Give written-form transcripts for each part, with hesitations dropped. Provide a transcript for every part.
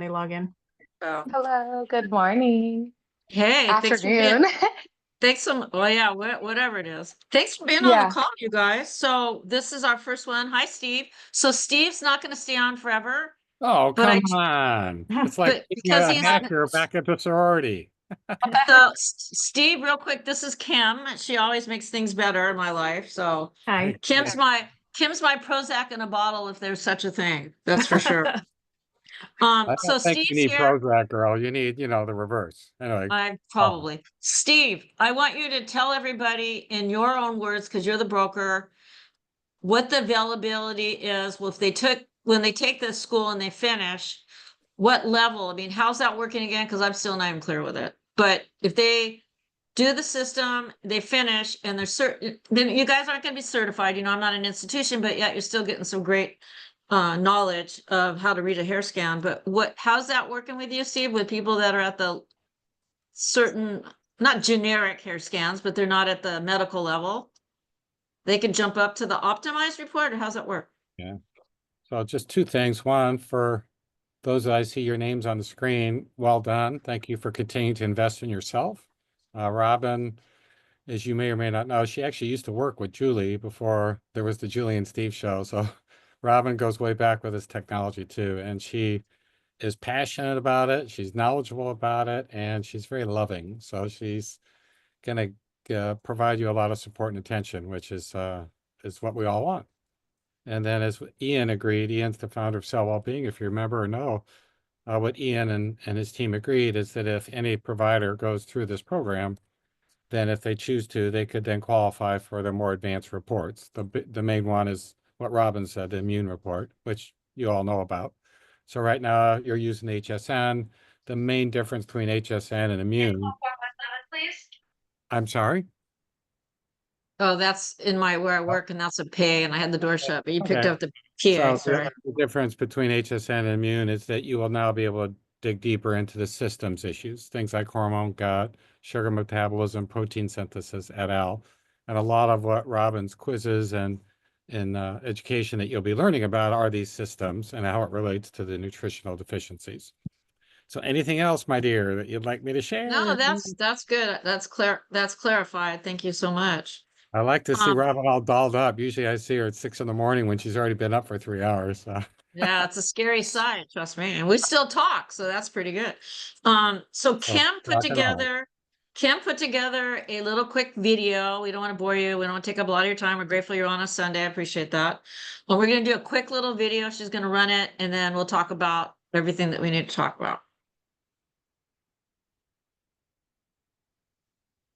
they log in. Oh, Hello, good morning. hey, thanks for being, Afternoon. thanks so much. Well, yeah, whatever it is. Thanks for being on the Yeah. call, you guys. So this is our first one. Hi, Steve. So Steve's not going to stay on forever, Oh, but come on. It's like but being because a he's hacker back at the sorority. so Steve, real quick, this is Kim. She always makes things better in my life. So Hi. Kim's my Prozac in a bottle, if there's such a thing. That's for sure. I So don't think you Steve's need here. Prozac, girl. You need, the reverse. Anyway. I probably. Steve, I want you to tell everybody in your own words, because you're the broker, what the availability is. Well, when they take this school and they finish, what level? I mean, how's that working again? Because I'm still not even clear with it. But if they do the system, they finish, and they're certain, then you guys aren't going to be certified. I'm not an institution, but yet you're still getting some great knowledge of how to read a hair scan. But how's that working with you, Steve, with people that are at the certain, not generic hair scans, but they're not at the medical level? They can jump up to the optimized report, or how's it work? Yeah. So just two things. One, for those that I see your names on the screen, well done. Thank you for continuing to invest in yourself. Robin, as you may or may not know, she actually used to work with Julie before there was the Julie and Steve show. So Robin goes way back with this technology too. And she is passionate about it. She's knowledgeable about it, and she's very loving. So she's going to provide you a lot of support and attention, which is what we all want. And then, as Ian agreed, Ian's the founder of Cell Wellbeing. If you remember or know, what Ian and his team agreed is that if any provider goes through this program, then if they choose to, they could then qualify for the more advanced reports. The main one is what Robin said, the immune report, which you all know about. So right now you're using HSN. The main difference between HSN and immune. Please. I'm sorry. Oh, that's in where I work, and that's a pay, and I had the door shut, but you picked Okay. up the PA, So sorry. the difference between HSN and immune is that you will now be able to dig deeper into the systems issues, things like hormone, gut, sugar metabolism, protein synthesis, et al. And a lot of what Robin's quizzes and in education that you'll be learning about are these systems and how it relates to the nutritional deficiencies. So anything else, my dear, that you'd like me to share? No, that's good. That's clarified. Thank you so much. I like to see Um, Robin all dolled up. Usually I see her at 6 in the morning when she's already been up for 3 hours. So. Yeah, it's a scary sight, trust me. And we still talk, so that's pretty good. So Oh, rock and roll. Kim put together a little quick video. We don't want to bore you. We don't want to take up a lot of your time. We're grateful you're on a Sunday. I appreciate that. Well, we're going to do a quick little video. She's going to run it, and then we'll talk about everything that we need to talk about.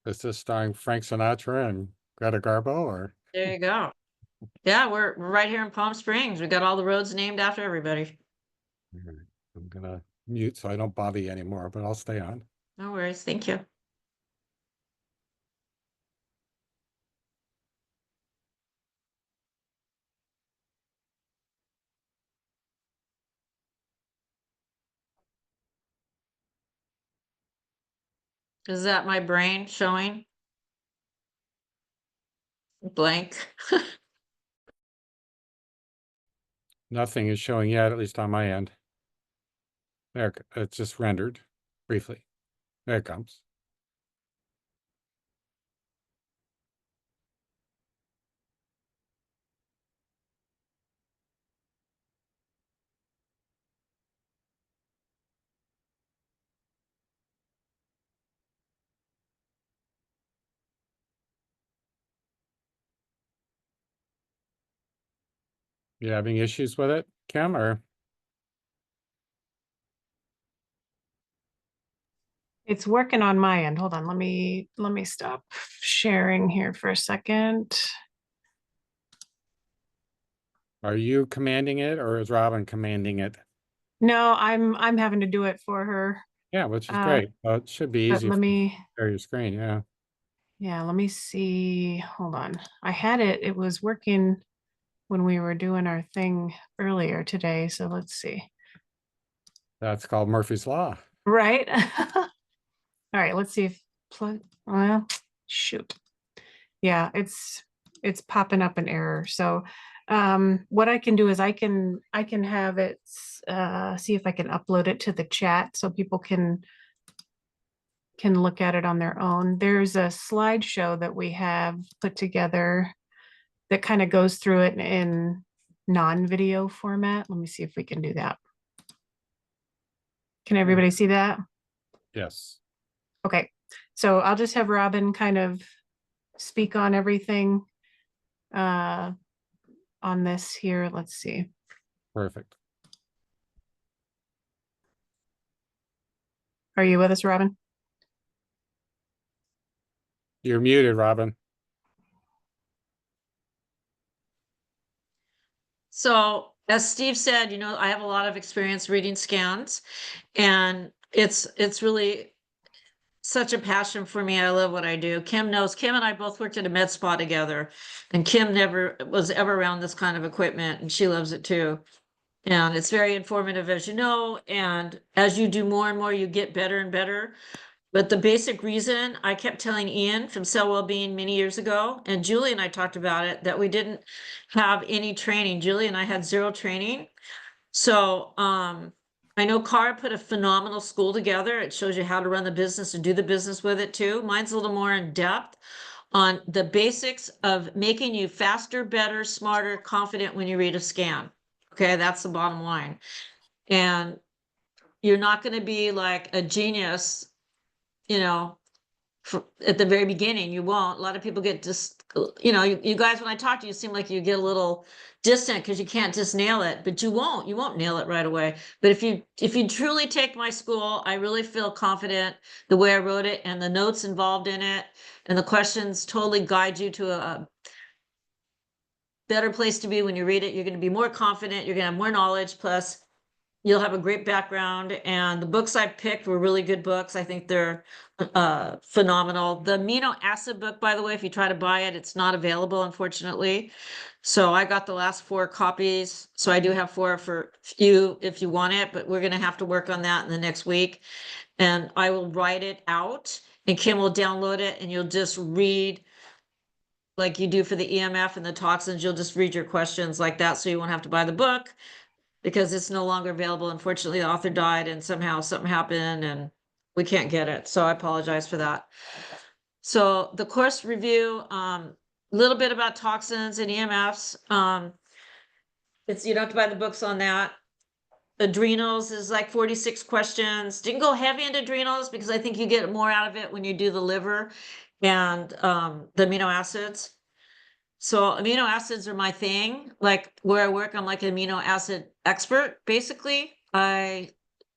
Is this starring Frank Sinatra and Greta Garbo, or? There you go. Yeah, we're right here in Palm Springs. We got all the roads named after everybody. All right. I'm gonna mute so I don't bother you anymore, but I'll stay on. No worries. Thank you. Is that my brain showing? Blank. Nothing is showing yet, at least on my end. There, it's just rendered briefly. There it comes. You having issues with it, Kim, or? It's working on my end. Hold on. Let me stop sharing here for a second. Are you commanding it, or is Robin commanding it? No, I'm having to do it for her. Yeah, which is great. Well, it should be But easy let to me, share your screen. Yeah. let me see. Hold on. I had it was working when we were doing our thing earlier today. So let's see. That's called Murphy's Law. Right? All right, let's see if well, shoot. Yeah, it's popping up an error. So What I can do is I can have it, see if I can upload it to the chat so people can look at it on their own. There's a slideshow that we have put together that kind of goes through it in non-video format. Let me see if we can do that. Can everybody see that? Yes. Okay, so I'll just have Robin kind of speak on everything on this here. Let's see. Perfect. Are you with us, Robin? You're muted, Robin. So as Steve said, I have a lot of experience reading scans, and it's really such a passion for me. I love what I do. Kim knows. Kim and I both worked at a med spa together, and Kim never was ever around this kind of equipment, and she loves it too. And it's very informative, as you know, and as you do more and more, you get better and better. But the basic reason I kept telling Ian from Cell Wellbeing many years ago, and Julie and I talked about it, that we didn't have any training. Julie and I had zero training. So I know Cara put a phenomenal school together. It shows you how to run the business and do the business with it too. Mine's a little more in depth on the basics of making you faster, better, smarter, confident when you read a scan. Okay, that's the bottom line. And you're not going to be like a genius, at the very beginning. You won't. A lot of people get just, you guys, when I talk to you, seem like you get a little distant because you can't just nail it, but you won't nail it right away. But if you truly take my school, I really feel confident the way I wrote it and the notes involved in it and the questions totally guide you to a better place to be when you read it. You're going to be more confident. You're going to have more knowledge. Plus, you'll have a great background. And the books I picked were really good books. I think they're phenomenal. The amino acid book, by the way, if you try to buy it, it's not available, unfortunately. So I got the last 4 copies. So I do have 4 for you if you want it, but we're going to have to work on that in the next week. And I will write it out and Kim will download it and you'll just read like you do for the EMF and the toxins. You'll just read your questions like that. So you won't have to buy the book because it's no longer available. Unfortunately, the author died and somehow something happened and we can't get it. So I apologize for that. So the course review, a little bit about toxins and EMFs. You don't have to buy the books on that. Adrenals is like 46 questions. Didn't go heavy into adrenals because I think you get more out of it when you do the liver and the amino acids. So amino acids are my thing. Like where I work, I'm like an amino acid expert, basically. I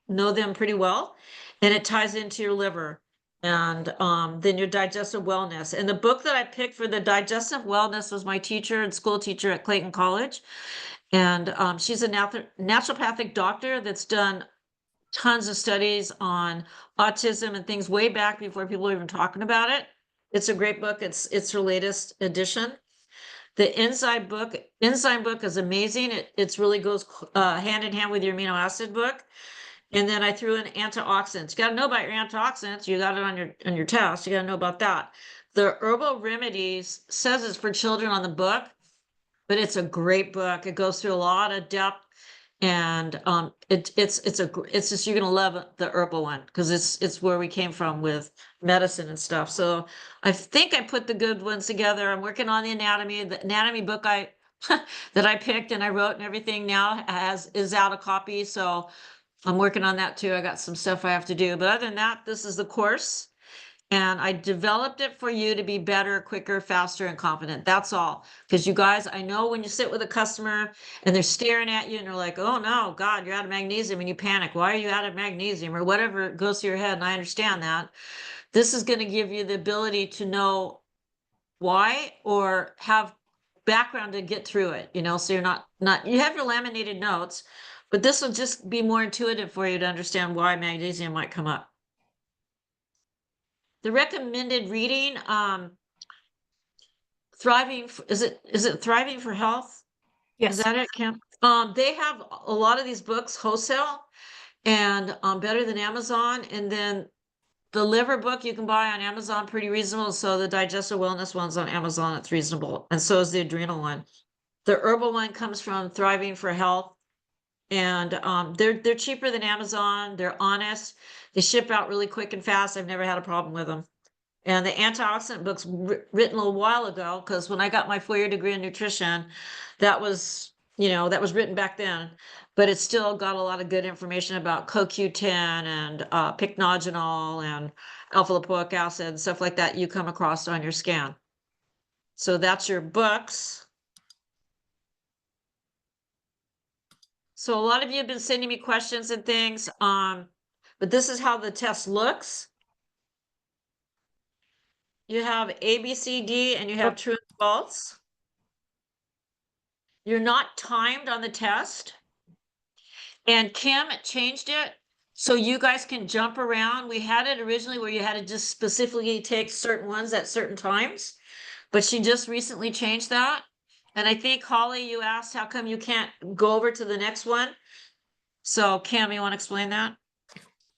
know them pretty well, and it ties into your liver and then your digestive wellness. And the book that I picked for the digestive wellness was my teacher and school teacher at Clayton College. And she's a naturopathic doctor that's done tons of studies on autism and things way back before people were even talking about it. It's a great book. It's her latest edition. The enzyme book is amazing. It's really goes hand in hand with your amino acid book. And then I threw in antioxidants. You got to know about your antioxidants. You got it on your test. You got to know about that. The herbal remedies says it's for children on the book, but it's a great book. It goes through a lot of depth, and it's just you're gonna love the herbal one because it's where we came from with medicine and stuff. So I think I put the good ones together. I'm working on the anatomy. The anatomy book I that I picked and I wrote and everything now is out of copy. So I'm working on that too. I got some stuff I have to do, but other than that, this is the course. And I developed it for you to be better, quicker, faster, and confident. That's all. Because you guys, I know when you sit with a customer and they're staring at you and they're like, oh no, God, you're out of magnesium, and you panic. Why are you out of magnesium? Or whatever goes through your head. And I understand that. This is going to give you the ability to know why or have background to get through it, so you're not you have your laminated notes, but this will just be more intuitive for you to understand why magnesium might come up. The recommended reading, Thriving, is it Thriving for Health? Is Yes. that it, Kim? They have a lot of these books wholesale and better than Amazon. And then the liver book you can buy on Amazon pretty reasonable. So the digestive wellness one's on Amazon, it's reasonable. And so is the adrenal one. The herbal one comes from Thriving for Health. And they're cheaper than Amazon. They're honest. They ship out really quick and fast. I've never had a problem with them. And the antioxidant book's written a little while ago, because when I got my 4-year degree in nutrition, that was, that was written back then. But it's still got a lot of good information about CoQ10 and pycnogenol and alpha lipoic acid and stuff like that you come across on your scan. So that's your books. So a lot of you have been sending me questions and things, but this is how the test looks. You have A, B, C, D, and you have true and false. You're not timed on the test. And Kim changed it so you guys can jump around. We had it originally where you had to just specifically take certain ones at certain times, but she just recently changed that. And I think, Holly, you asked how come you can't go over to the next one. So Kim, you want to explain that?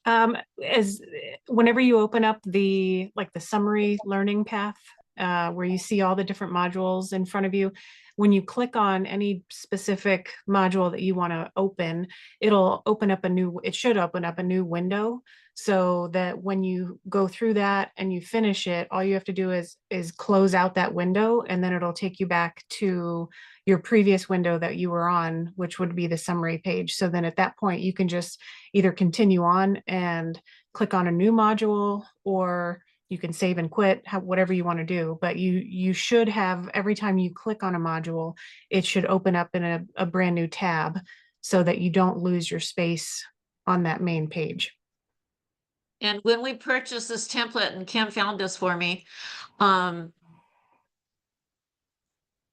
As whenever you open up the summary learning path, where you see all the different modules in front of you, when you click on any specific module that you want to open, it should open up a new window, so that when you go through that and you finish it, all you have to do is close out that window, and then it'll take you back to your previous window that you were on, which would be the summary page. So then at that point, you can just either continue on and click on a new module, or you can save and quit, whatever you want to do. But you should have, every time you click on a module, it should open up in a brand new tab, so that you don't lose your space on that main page. And when we purchased this template, and Kim found this for me,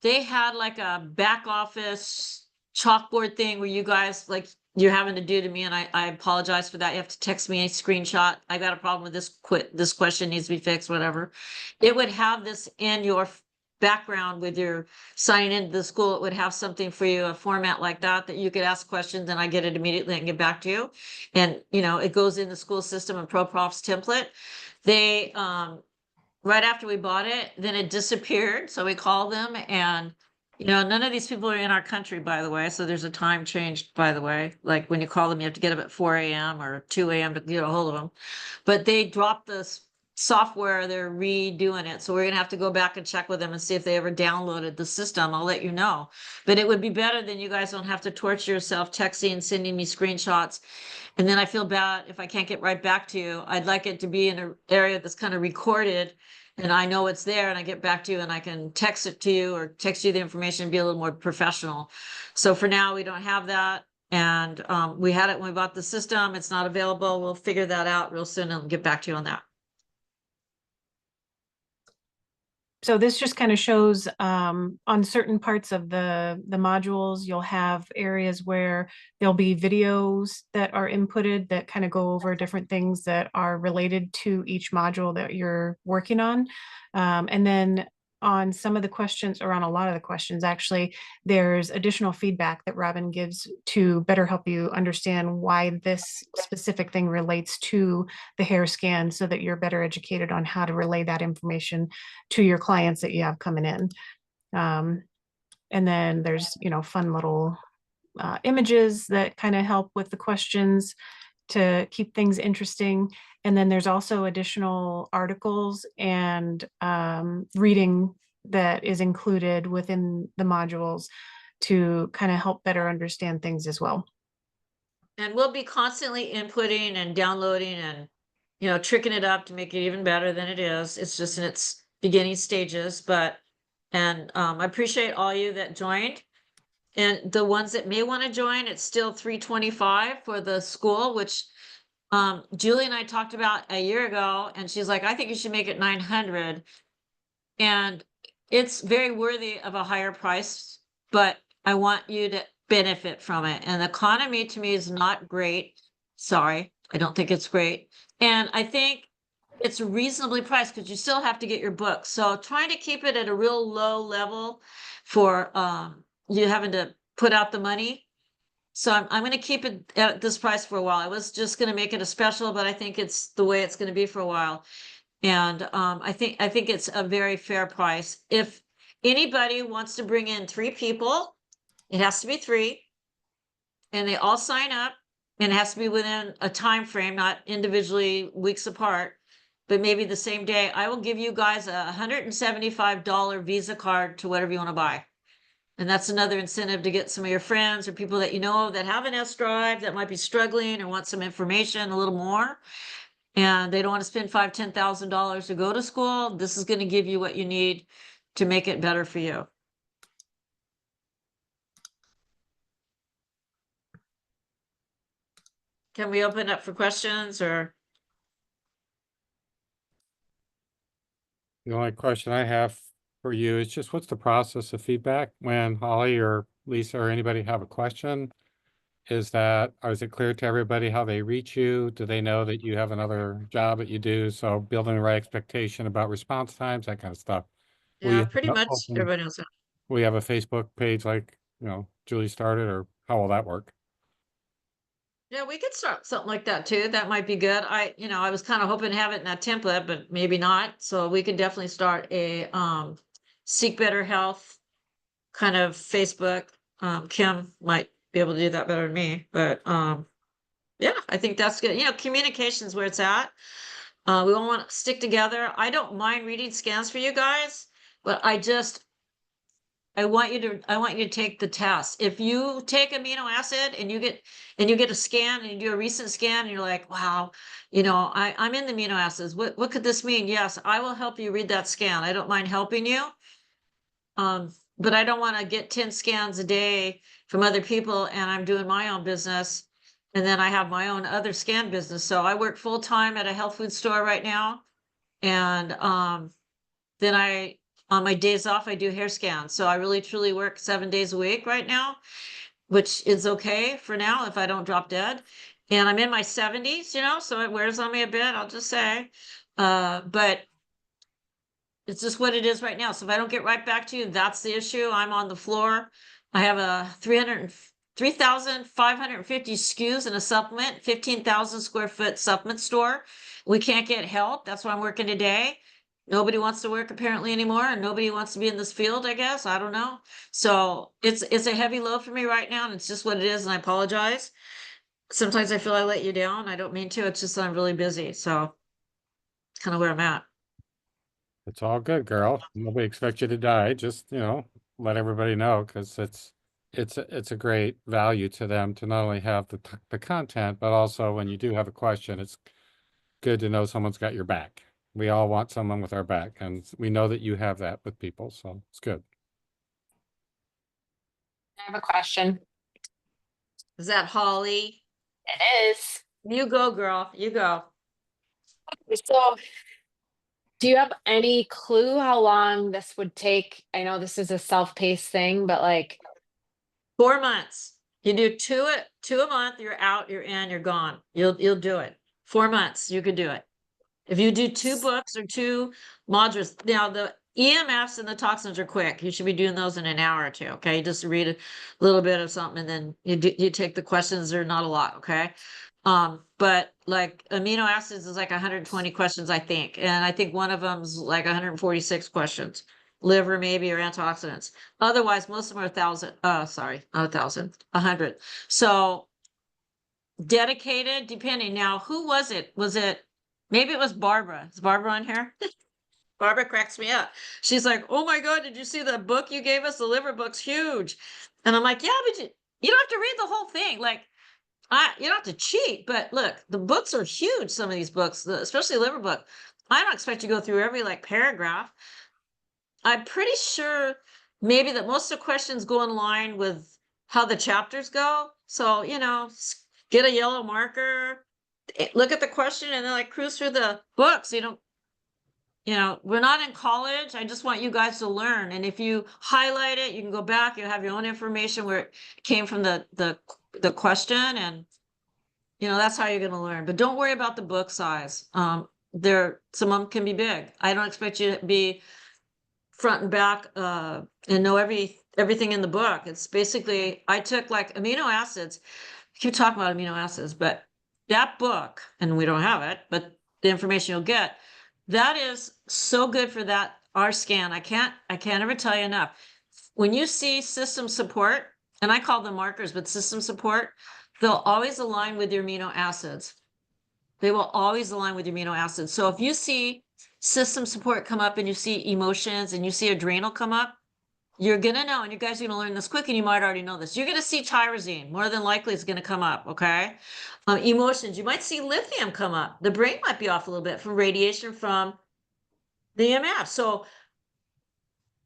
they had like a back office chalkboard thing where you guys, like you're having to do to me, and I apologize for that. You have to text me a screenshot. I got a problem with this question needs to be fixed, whatever. It would have this in your background with your sign into the school. It would have something for you, a format like that you could ask questions, and I get it immediately and get back to you. And it goes in the school system and ProProf's template. They right after we bought it, then it disappeared. So we called them, and none of these people are in our country, by the way. So there's a time change, by the way. Like when you call them, you have to get up at 4 a.m. or 2 a.m. to get a hold of them. But they dropped this software, they're redoing it. So we're gonna have to go back and check with them and see if they ever downloaded the system. I'll let you know. But it would be better than you guys don't have to torture yourself texting and sending me screenshots. And then I feel bad if I can't get right back to you. I'd like it to be in an area that's kind of recorded, and I know it's there, and I get back to you and I can text it to you or text you the information and be a little more professional. So for now, we don't have that. And we had it when we bought the system. It's not available. We'll figure that out real soon and get back to you on that. So this just kind of shows on certain parts of the modules, you'll have areas where there'll be videos that are inputted that kind of go over different things that are related to each module that you're working on. And then on some of the questions, or on a lot of the questions, actually, there's additional feedback that Robin gives to better help you understand why this specific thing relates to the hair scan, so that you're better educated on how to relay that information to your clients that you have coming in. And then there's, fun little images that kind of help with the questions to keep things interesting. And then there's also additional articles and reading that is included within the modules to kind of help better understand things as well. And we'll be constantly inputting and downloading and, tricking it up to make it even better than it is. It's just in its beginning stages, and I appreciate all you that joined. And the ones that may want to join, it's still $325 for the school, which Julie and I talked about a year ago, and she's like, I think you should make it 900. And it's very worthy of a higher price, but I want you to benefit from it. And the economy to me is not great. Sorry, I don't think it's great. And I think it's reasonably priced because you still have to get your books. So trying to keep it at a real low level for you having to put out the money. So I'm going to keep it at this price for a while. I was just going to make it a special, but I think it's the way it's going to be for a while. And I think it's a very fair price. If Anybody who wants to bring in 3 people, it has to be 3, and they all sign up, and it has to be within a time frame, not individually weeks apart, but maybe the same day. I will give you guys a $175 Visa card to whatever you want to buy. And that's another incentive to get some of your friends or people that you know that have an S drive that might be struggling or want some information a little more. And they don't want to spend $5,000, $10,000 to go to school. This is going to give you what you need to make it better for you. Can we open up for questions or? The only question I have for you is just what's the process of feedback when Holly or Lisa or anybody have a question? Is it clear to everybody how they reach you? Do they know that you have another job that you do? So building the right expectation about response times, that kind of stuff. Will Yeah, you pretty much everybody knows that. will you have a Facebook page like, Julie started, or how will that work? Yeah, we could start something like that too. That might be good. I was kind of hoping to have it in that template, but maybe not. So we could definitely start a Seek Better Health kind of Facebook. Kim might be able to do that better than me, but yeah, I think that's good. Communication's where it's at. We all want to stick together. I don't mind reading scans for you guys, but I want you to take the test. If you take amino acid and you get a scan and you do a recent scan and you're like, wow, I'm in the amino acids. What could this mean? Yes, I will help you read that scan. I don't mind helping you. But I don't want to get 10 scans a day from other people and I'm doing my own business. And then I have my own other scan business. So I work full time at a health food store right now. And then on my days off, I do hair scans. So I really truly work 7 days a week right now, which is okay for now if I don't drop dead. And I'm in my 70s, so it wears on me a bit, I'll just say. But it's just what it is right now. So if I don't get right back to you, that's the issue. I'm on the floor. I have a 3,550 SKUs in a supplement, 15,000 square foot supplement store. We can't get help. That's why I'm working today. Nobody wants to work apparently anymore, and nobody wants to be in this field, I guess. I don't know. So it's a heavy load for me right now, and it's just what it is, and I apologize. Sometimes I feel I let you down. I don't mean to. It's just that I'm really busy. So it's kind of where I'm at. It's all good, girl. Nobody expects you to die. Just, let everybody know, because it's a great value to them to not only have the content, but also when you do have a question, it's good to know someone's got your back. We all want someone with our back, and we know that you have that with people, so it's good. I have a question. Is that Holly? It is. You go, girl. You go. So, do you have any clue how long this would take? I know this is a self-paced thing, but 4 months. You do two a month, you're out, you're in, you're gone. You'll do it. 4 months, you could do it. If you do 2 books or 2 modules, now the EMFs and the toxins are quick. You should be doing those in an hour or two. Okay, you just read a little bit of something and then you take the questions. They're not a lot. Okay, but like amino acids is like 120 questions, I think, and I think one of them's like 146 questions. Liver maybe or antioxidants. Otherwise, most of them are 1,000. Sorry, not 1,000, 100. So dedicated, depending. Now, who was it? Maybe it was Barbara. Is Barbara on here? Barbara cracks me up. She's like, "Oh my God, did you see the book you gave us? The liver book's huge." And I'm like, "Yeah, but you don't have to read the whole thing. Like, you don't have to cheat, but look, the books are huge. Some of these books, especially the liver book. I don't expect you to go through every paragraph. I'm pretty sure maybe that most of the questions go in line with how the chapters go. So, get a yellow marker, look at the question, and then cruise through the books. We're not in college. I just want you guys to learn. And if you highlight it, you can go back, you'll have your own information where it came from the question. And, that's how you're going to learn. But don't worry about the book size. Some of them can be big. I don't expect you to be front and back and know everything in the book. It's basically, I took amino acids. I keep talking about amino acids, but that book, and we don't have it, but the information you'll get, that is so good for that our scan, I can't ever tell you enough. When you see system support, and I call them markers, but system support, they'll always align with your amino acids. They will always align with your amino acids. So if you see system support come up and you see emotions and you see adrenal come up, you're gonna know, and you guys are gonna learn this quick, and you might already know this. You're gonna see tyrosine, more than likely it's gonna come up, okay? Emotions, you might see lithium come up. The brain might be off a little bit from radiation from the EMF. So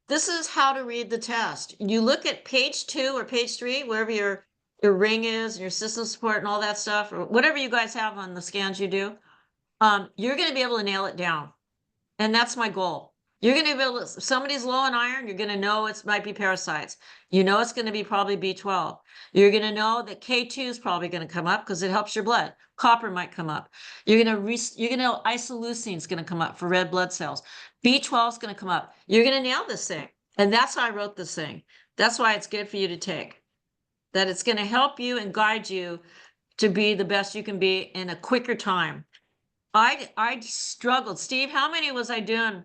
this is how to read the test. You look at page 2 or page 3, wherever your ring is, and your system support and all that stuff, or whatever you guys have on the scans you do, you're gonna be able to nail it down. And that's my goal. You're going to be able to, if somebody's low in iron, you're going to know it might be parasites. You know it's going to be probably B12. You're going to know that K2 is probably going to come up because it helps your blood. Copper might come up. You're going to know isoleucine is going to come up for red blood cells. B12 is going to come up. You're going to nail this thing. And that's how I wrote this thing. That's why it's good for you to take. That it's going to help you and guide you to be the best you can be in a quicker time. I struggled. Steve, how many was I doing?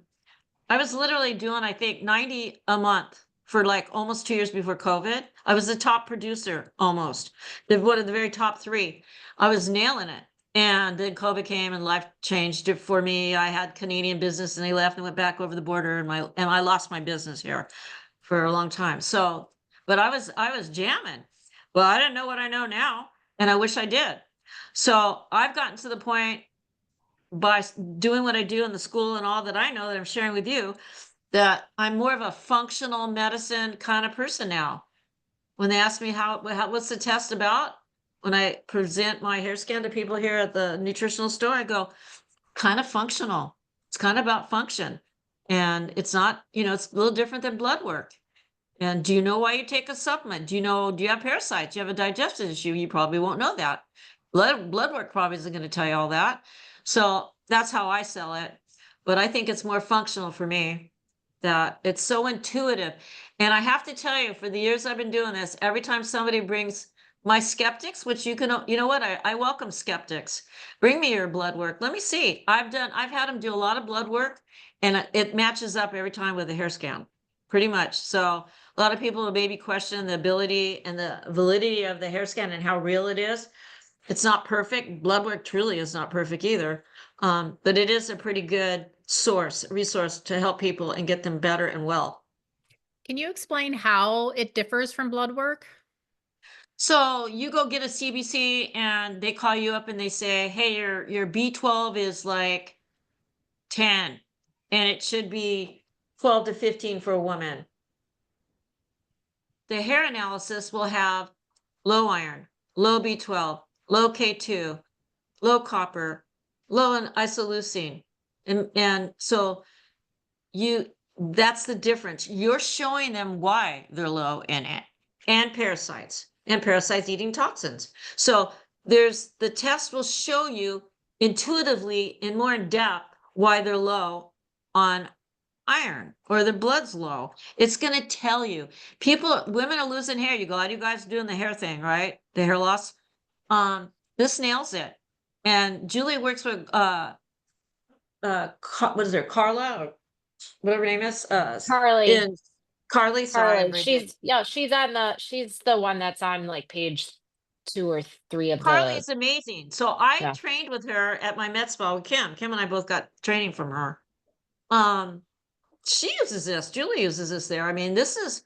I was literally doing, I think, 90 a month for like almost 2 years before COVID. I was the top producer almost, one of the very top 3. I was nailing it. And then COVID came and life changed it for me. I had Canadian business and they left and went back over the border and I lost my business here for a long time. So, but I was jamming. Well, I didn't know what I know now, and I wish I did. So I've gotten to the point by doing what I do in the school and all that I know that I'm sharing with you, that I'm more of a functional medicine kind of person now. When they ask me what's the test about, when I present my hair scan to people here at the nutritional store, I go, kind of functional. It's kind of about function. And it's not, it's a little different than blood work. And do you know why you take a supplement? Do you have parasites? Do you have a digestive issue? You probably won't know that. Blood work probably isn't going to tell you all that. So that's how I sell it. But I think it's more functional for me, that it's so intuitive. And I have to tell you, for the years I've been doing this, every time somebody brings my skeptics, which you know what, I welcome skeptics. Bring me your blood work. Let me see. I've had them do a lot of blood work, and it matches up every time with a hair scan, pretty much. So a lot of people will maybe question the ability and the validity of the hair scan and how real it is. It's not perfect. Blood work truly is not perfect either. But it is a pretty good resource to help people and get them better and well. Can you explain how it differs from blood work? So you go get a CBC and they call you up and they say, hey, your B12 is like 10 and it should be 12 to 15 for a woman. The hair analysis will have low iron, low B12, low K2, low copper, low in isoleucine. And so that's the difference. You're showing them why they're low in it, and parasites eating toxins. So the test will show you intuitively and more in depth why they're low on iron or their blood's low. It's going to tell you. Women are losing hair. You go, how do you guys doing the hair thing, right? The hair loss. This nails it. And Julie works with what is there, Carla or whatever her name is? Carly. Carly, sorry. Carly, she's the one that's on like page 2 or 3 of Carly's amazing. So I Yeah. trained with her at my med spa with Kim. Kim and I both got training from her. She uses this. Julie uses this there. I mean, this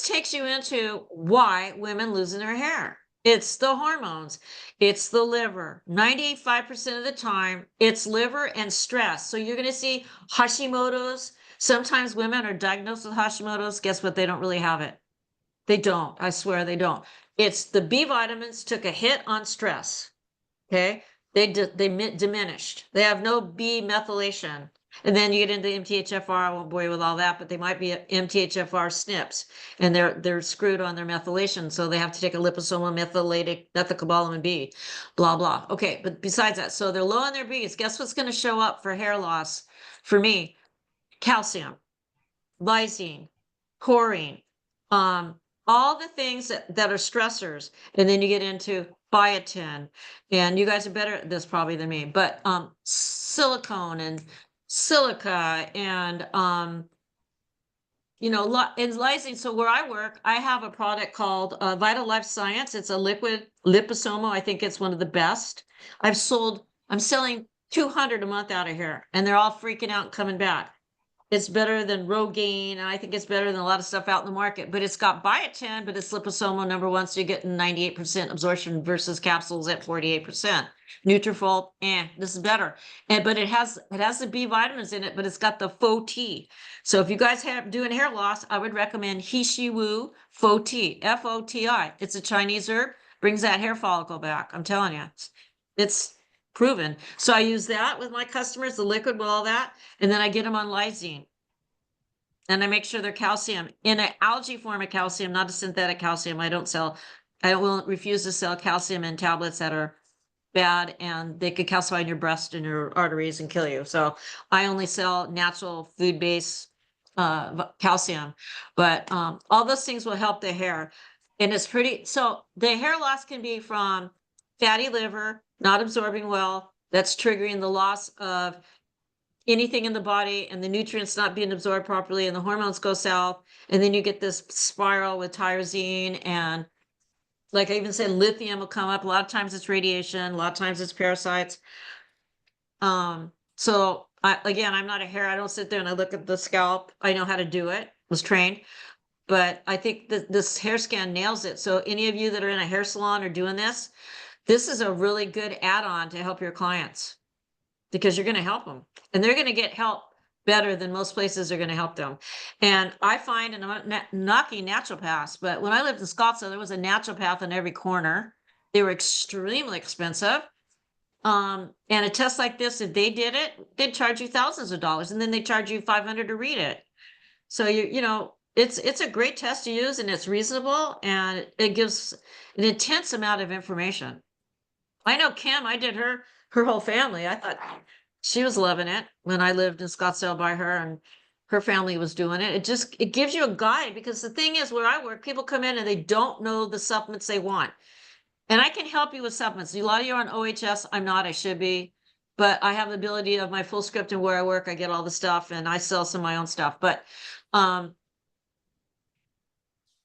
takes you into why women losing their hair. It's the hormones. It's the liver. 95% of the time, it's liver and stress. So you're going to see Hashimoto's. Sometimes women are diagnosed with Hashimoto's. Guess what? They don't really have it. They don't. I swear they don't. It's the B vitamins took a hit on stress. Okay. They diminished. They have no B methylation. And then you get into MTHFR. I won't bore you with all that, but they might be MTHFR SNPs, and they're screwed on their methylation, so they have to take a liposomal methylated methylcobalamin B, blah blah. Okay, but besides that, so they're low on their Bs. Guess what's going to show up for hair loss? For me, calcium, lysine, taurine, all the things that are stressors, and then you get into biotin, and you guys are better at this probably than me, but silicone and silica and, and lysine. So where I work, I have a product called Vital Life Science. It's a liquid liposomal. I think it's one of the best. I'm selling 200 a month out of here, and they're all freaking out and coming back. It's better than Rogaine, and I think it's better than a lot of stuff out in the market. But it's got biotin, but it's liposomal number one, so you're getting 98% absorption versus capsules at 48%. Nutrafol, this is better. But it has the B vitamins in it, but it's got the FOT. So if you guys have doing hair loss, I would recommend Hishiwu FOT, FOTI. It's a Chinese herb, brings that hair follicle back. I'm telling you, it's proven. So I use that with my customers, the liquid with all that, and then I get them on lysine. And I make sure they're calcium in an algae form of calcium, not a synthetic calcium. I will refuse to sell calcium in tablets that are bad, and they could calcify in your breast and your arteries and kill you. So I only sell natural food-based calcium, but all those things will help the hair. And it's pretty, so the hair loss can be from fatty liver, not absorbing well, that's triggering the loss of anything in the body and the nutrients not being absorbed properly and the hormones go south. And then you get this spiral with tyrosine, and like I even said, lithium will come up. A lot of times it's radiation, a lot of times it's parasites. So again, I'm not a hair, I don't sit there and I look at the scalp. I know how to do it, was trained. But I think that this hair scan nails it. So any of you that are in a hair salon or doing this is a really good add-on to help your clients, because you're going to help them and they're going to get help better than most places are going to help them. And I find, and I'm not knocking naturopaths, but when I lived in Scottsdale, there was a naturopath on every corner. They were extremely expensive. And a test like this, if they did it, they'd charge you thousands of dollars, and then they charge you $500 to read it. So it's a great test to use, and it's reasonable, and it gives an intense amount of information. I know Kim, I did her whole family. I thought she was loving it when I lived in Scottsdale by her, and her family was doing it. It gives you a guide, because the thing is, where I work, people come in and they don't know the supplements they want. And I can help you with supplements. A lot of you are on OHS. I'm not, I should be, but I have the ability of my full script, and where I work, I get all the stuff, and I sell some of my own stuff. But a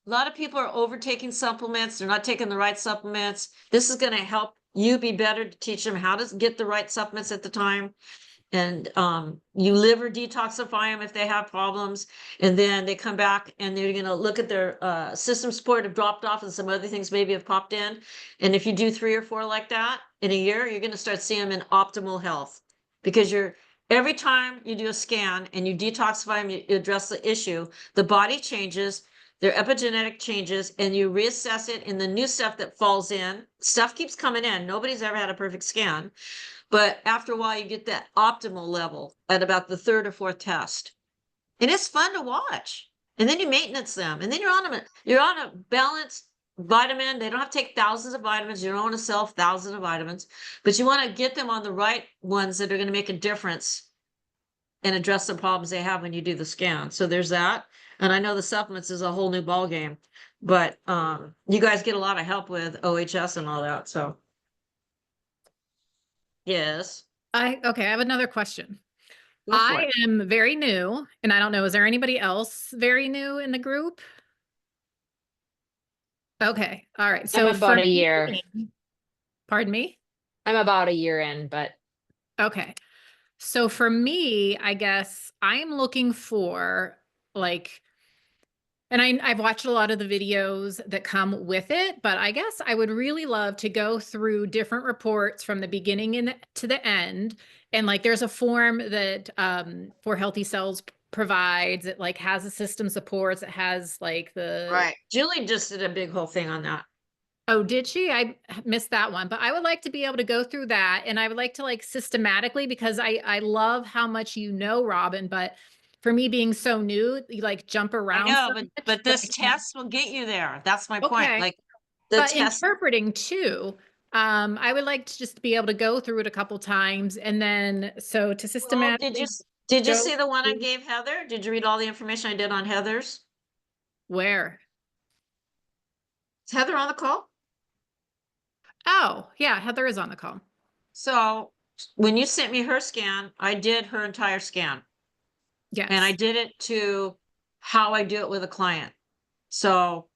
lot of people are overtaking supplements. They're not taking the right supplements. This is going to help you be better to teach them how to get the right supplements at the time. And you liver detoxify them if they have problems. And then they come back and they're going to look at their system support have dropped off, and some other things maybe have popped in. And if you do 3 or 4 like that in a year, you're going to start seeing them in optimal health, because every time you do a scan and you detoxify them, you address the issue, the body changes, their epigenetic changes, and you reassess it in the new stuff that falls in. Stuff keeps coming in. Nobody's ever had a perfect scan. But after a while, you get that optimal level at about the 3rd or 4th test. And it's fun to watch. And then you maintenance them. And then you're on a balanced vitamin. They don't have to take thousands of vitamins. You don't want to sell thousands of vitamins. But you want to get them on the right ones that are going to make a difference and address the problems they have when you do the scan. So there's that. And I know the supplements is a whole new ball game. But you guys get a lot of help with OHS and all that. So yes. I have another question. Go for I it. am very new, and I don't know, is there anybody else very new in the group? Okay. All right. So I'm about for a year. me- pardon me? I'm about a year in, but Okay. So for me, I guess I'm looking for and I've watched a lot of the videos that come with it, but I guess I would really love to go through different reports from the beginning to the end. And there's a form that For Healthy Cells provides. It has the system supports. It has the Right. Julie just did a big whole thing on that. Oh, did she? I missed that one, but I would like to be able to go through that, and I would like to systematically, because I love how much you know, Robin, but for me being so new, you jump I around know, so but much but that I this can't. test will get you there. That's my point. Okay. Like the But test. interpreting too, I would like to just be able to go through it a couple times, and then to Well, systematically did you go see the one I through- gave Heather? Did you read all the information I did on Heather's? where? Is Heather on the call? Oh, yeah, Heather is on the call. So when you sent me her scan, I did her entire scan. And I Yes. did it to how I do it with a client. So,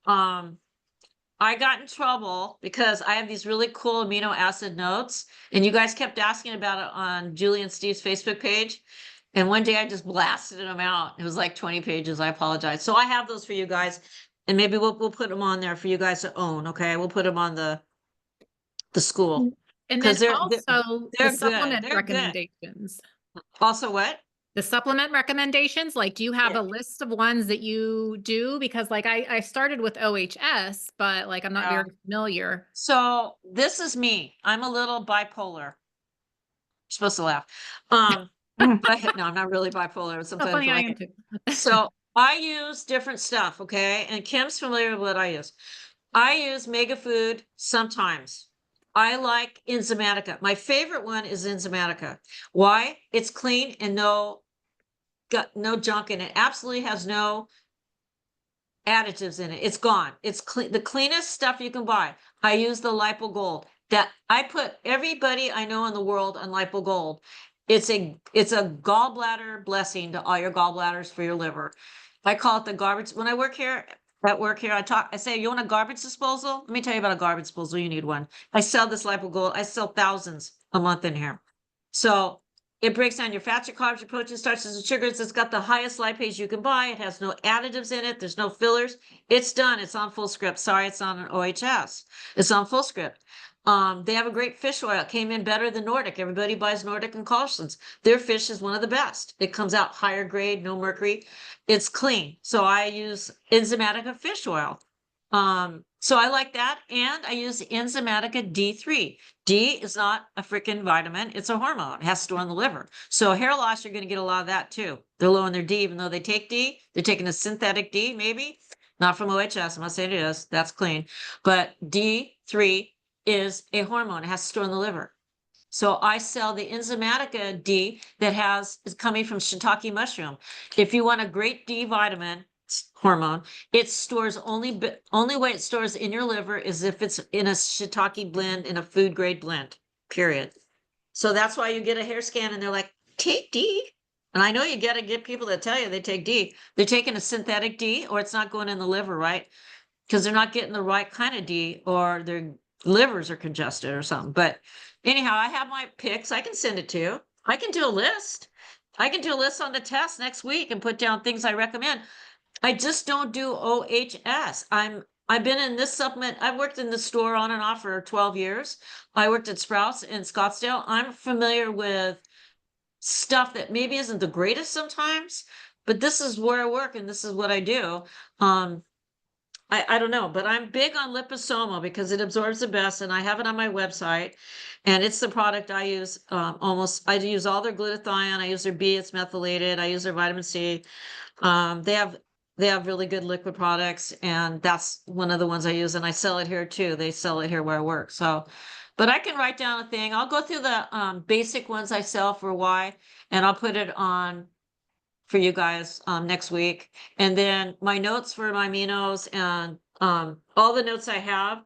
I got in trouble because I have these really cool amino acid notes, and you guys kept asking about it on Julie and Steve's Facebook page. And one day I just blasted them out. It was like 20 pages. I apologize. So I have those for you guys, and maybe we'll put them on there for you guys to own. Okay, we'll put them on the school And because then they're also the they're good. supplement They're good. recommendations. Also, what? The supplement recommendations, like, do you have Yeah. a list of ones that you do? Because like I started with OHS, but like I'm not Yeah. very familiar. So this is me. I'm a little bipolar. You're supposed to laugh. But no, I'm not really bipolar. So Sometimes funny, when I I am get too. so I use different stuff, okay? And Kim's familiar with what I use. I use Mega Food sometimes. I like Enzymatica. My favorite one is Enzymatica. Why? It's clean and no junk in it. Absolutely has no additives in it. It's gone. It's clean, the cleanest stuff you can buy. I use the Lipo Gold. That I put everybody I know in the world on Lipo Gold. It's a gallbladder blessing to all your gallbladders for your liver. I call it the garbage. When I work here at work here, I say, you want a garbage disposal? Let me tell you about a garbage disposal. You need one. I sell this Lipo Gold. I sell thousands a month in here. So it breaks down your fats, your carbs, your proteins, starches, and sugars. It's got the highest lipase you can buy. It has no additives in it. There's no fillers. It's done. It's on full script. Sorry, it's on an OHS. It's on full script. They have a great fish oil. It came in better than Nordic. Everybody buys Nordic and Carlson's. Their fish is one of the best. It comes out higher grade, no mercury. It's clean. So I use Enzymatica fish oil. So I like that. And I use Enzymatica D3. D is not a freaking vitamin. It's a hormone. It has to store in the liver. So hair loss, you're going to get a lot of that too. They're low in their D, even though they take D. They're taking a synthetic D, maybe. Not from OHS. I'm not saying it is. That's clean. But D3 is a hormone. It has to store in the liver. So I sell the Enzymatica D that is coming from shiitake mushroom. If you want a great D vitamin hormone, it stores only way it stores in your liver is if it's in a shiitake blend, in a food grade blend, period. So that's why you get a hair scan and they're like, take D. And I know you got to get people that tell you they take D. They're taking a synthetic D or it's not going in the liver, right? Because they're not getting the right kind of D or their livers are congested or something. But anyhow, I have my picks. I can send it to you. I can do a list. I can do a list on the test next week and put down things I recommend. I just don't do OHS. I've been in this supplement. I've worked in the store on and off for 12 years. I worked at Sprouts in Scottsdale. I'm familiar with stuff that maybe isn't the greatest sometimes, but this is where I work and this is what I do. I don't know, but I'm big on liposomal because it absorbs the best, and I have it on my website, and it's the product I use. I use all their glutathione. I use their B. It's methylated. I use their vitamin C. They have really good liquid products, and that's one of the ones I use, and I sell it here too. They sell it here where I work. So, but I can write down a thing. I'll go through the basic ones I sell for why, and I'll put it on for you guys next week. And then my notes for my aminos and all the notes I have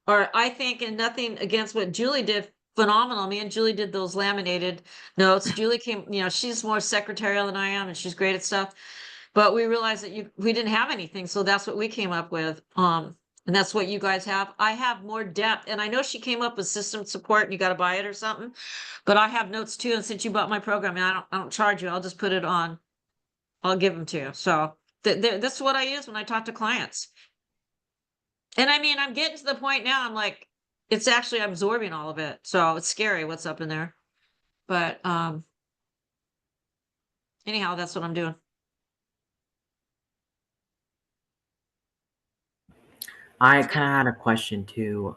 are, I think, and nothing against what Julie did, phenomenal. Me and Julie did those laminated notes. Julie she's more secretarial than I am, and she's great at stuff. But we realized that we didn't have anything, so that's what we came up with. And that's what you guys have. I have more depth, and I know she came up with system support, and you got to buy it or something. But I have notes too, and since you bought my program, and I don't charge you. I'll just put it on. I'll give them to you. So this is what I use when I talk to clients. And I mean, I'm getting to the point now, I'm like, it's actually absorbing all of it. So it's scary what's up in there. But anyhow, that's what I'm doing. I kind of had a question too.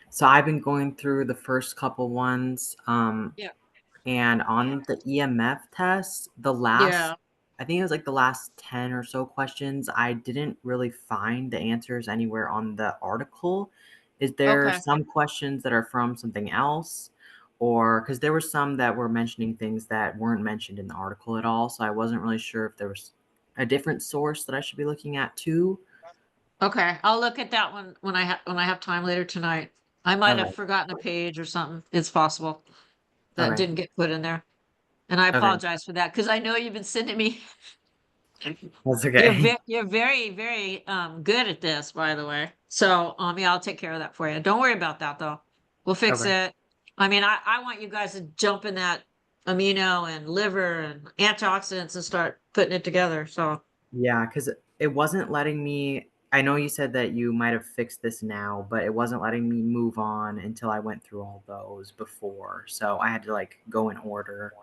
So I've been going through the first couple ones. Yeah. And on the EMF test, Yeah. I think it was like the last 10 or so questions, I didn't really find the answers anywhere on the article. Is there Okay. some questions that are from something else? Or because there were some that were mentioning things that weren't mentioned in the article at all. So I wasn't really sure if there was a different source that I should be looking at too. Okay. I'll look at that one when I have time later tonight. I might have Okay. forgotten a page or something. It's possible. that Okay. didn't get put in there. And I Okay. apologize for that, because I know you've been sending me. That's You're okay. you're very, very good at this, by the way. So, yeah, I'll take care of that for you. Don't worry about that though. We'll fix Okay. it. I mean, I want you guys to jump in that amino and liver and antioxidants and start putting it together. So, Yeah, because it wasn't letting me. I know you said that you might have fixed this now, but it wasn't letting me move on until I went through all those before. So I had to like go in order.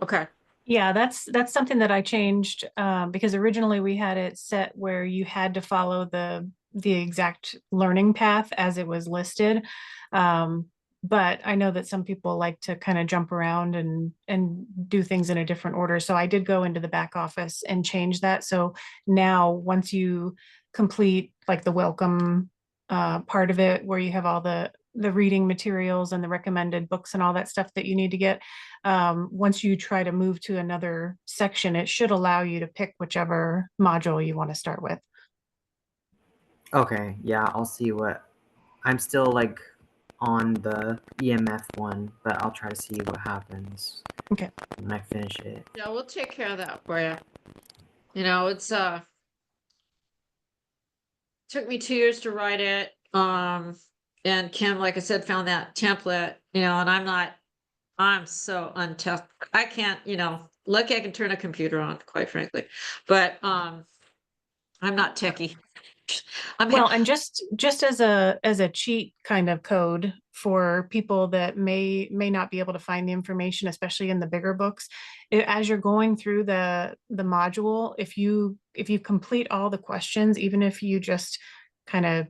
okay. Yeah, that's something that I changed because originally we had it set where you had to follow the exact learning path as it was listed. Um, but I know that some people like to kind of jump around and do things in a different order. So I did go into the back office and change that. So now once you complete like the welcome part of it, where you have all the reading materials and the recommended books and all that stuff that you need to get, once you try to move to another section, it should allow you to pick whichever module you want to start with. Okay, yeah, I'll see what. I'm still like on the EMF one, but I'll try to see what happens Okay. when I finish it. Yeah, we'll take care of that for you. It's took me 2 years to write it. And Kim, like I said, found that template, and I'm so untech. I can't, lucky I can turn a computer on, quite frankly. But I'm not techie. Well, and just as a cheat kind of code for people that may not be able to find the information, especially in the bigger books, as you're going through the module, if you complete all the questions, even if you just kind of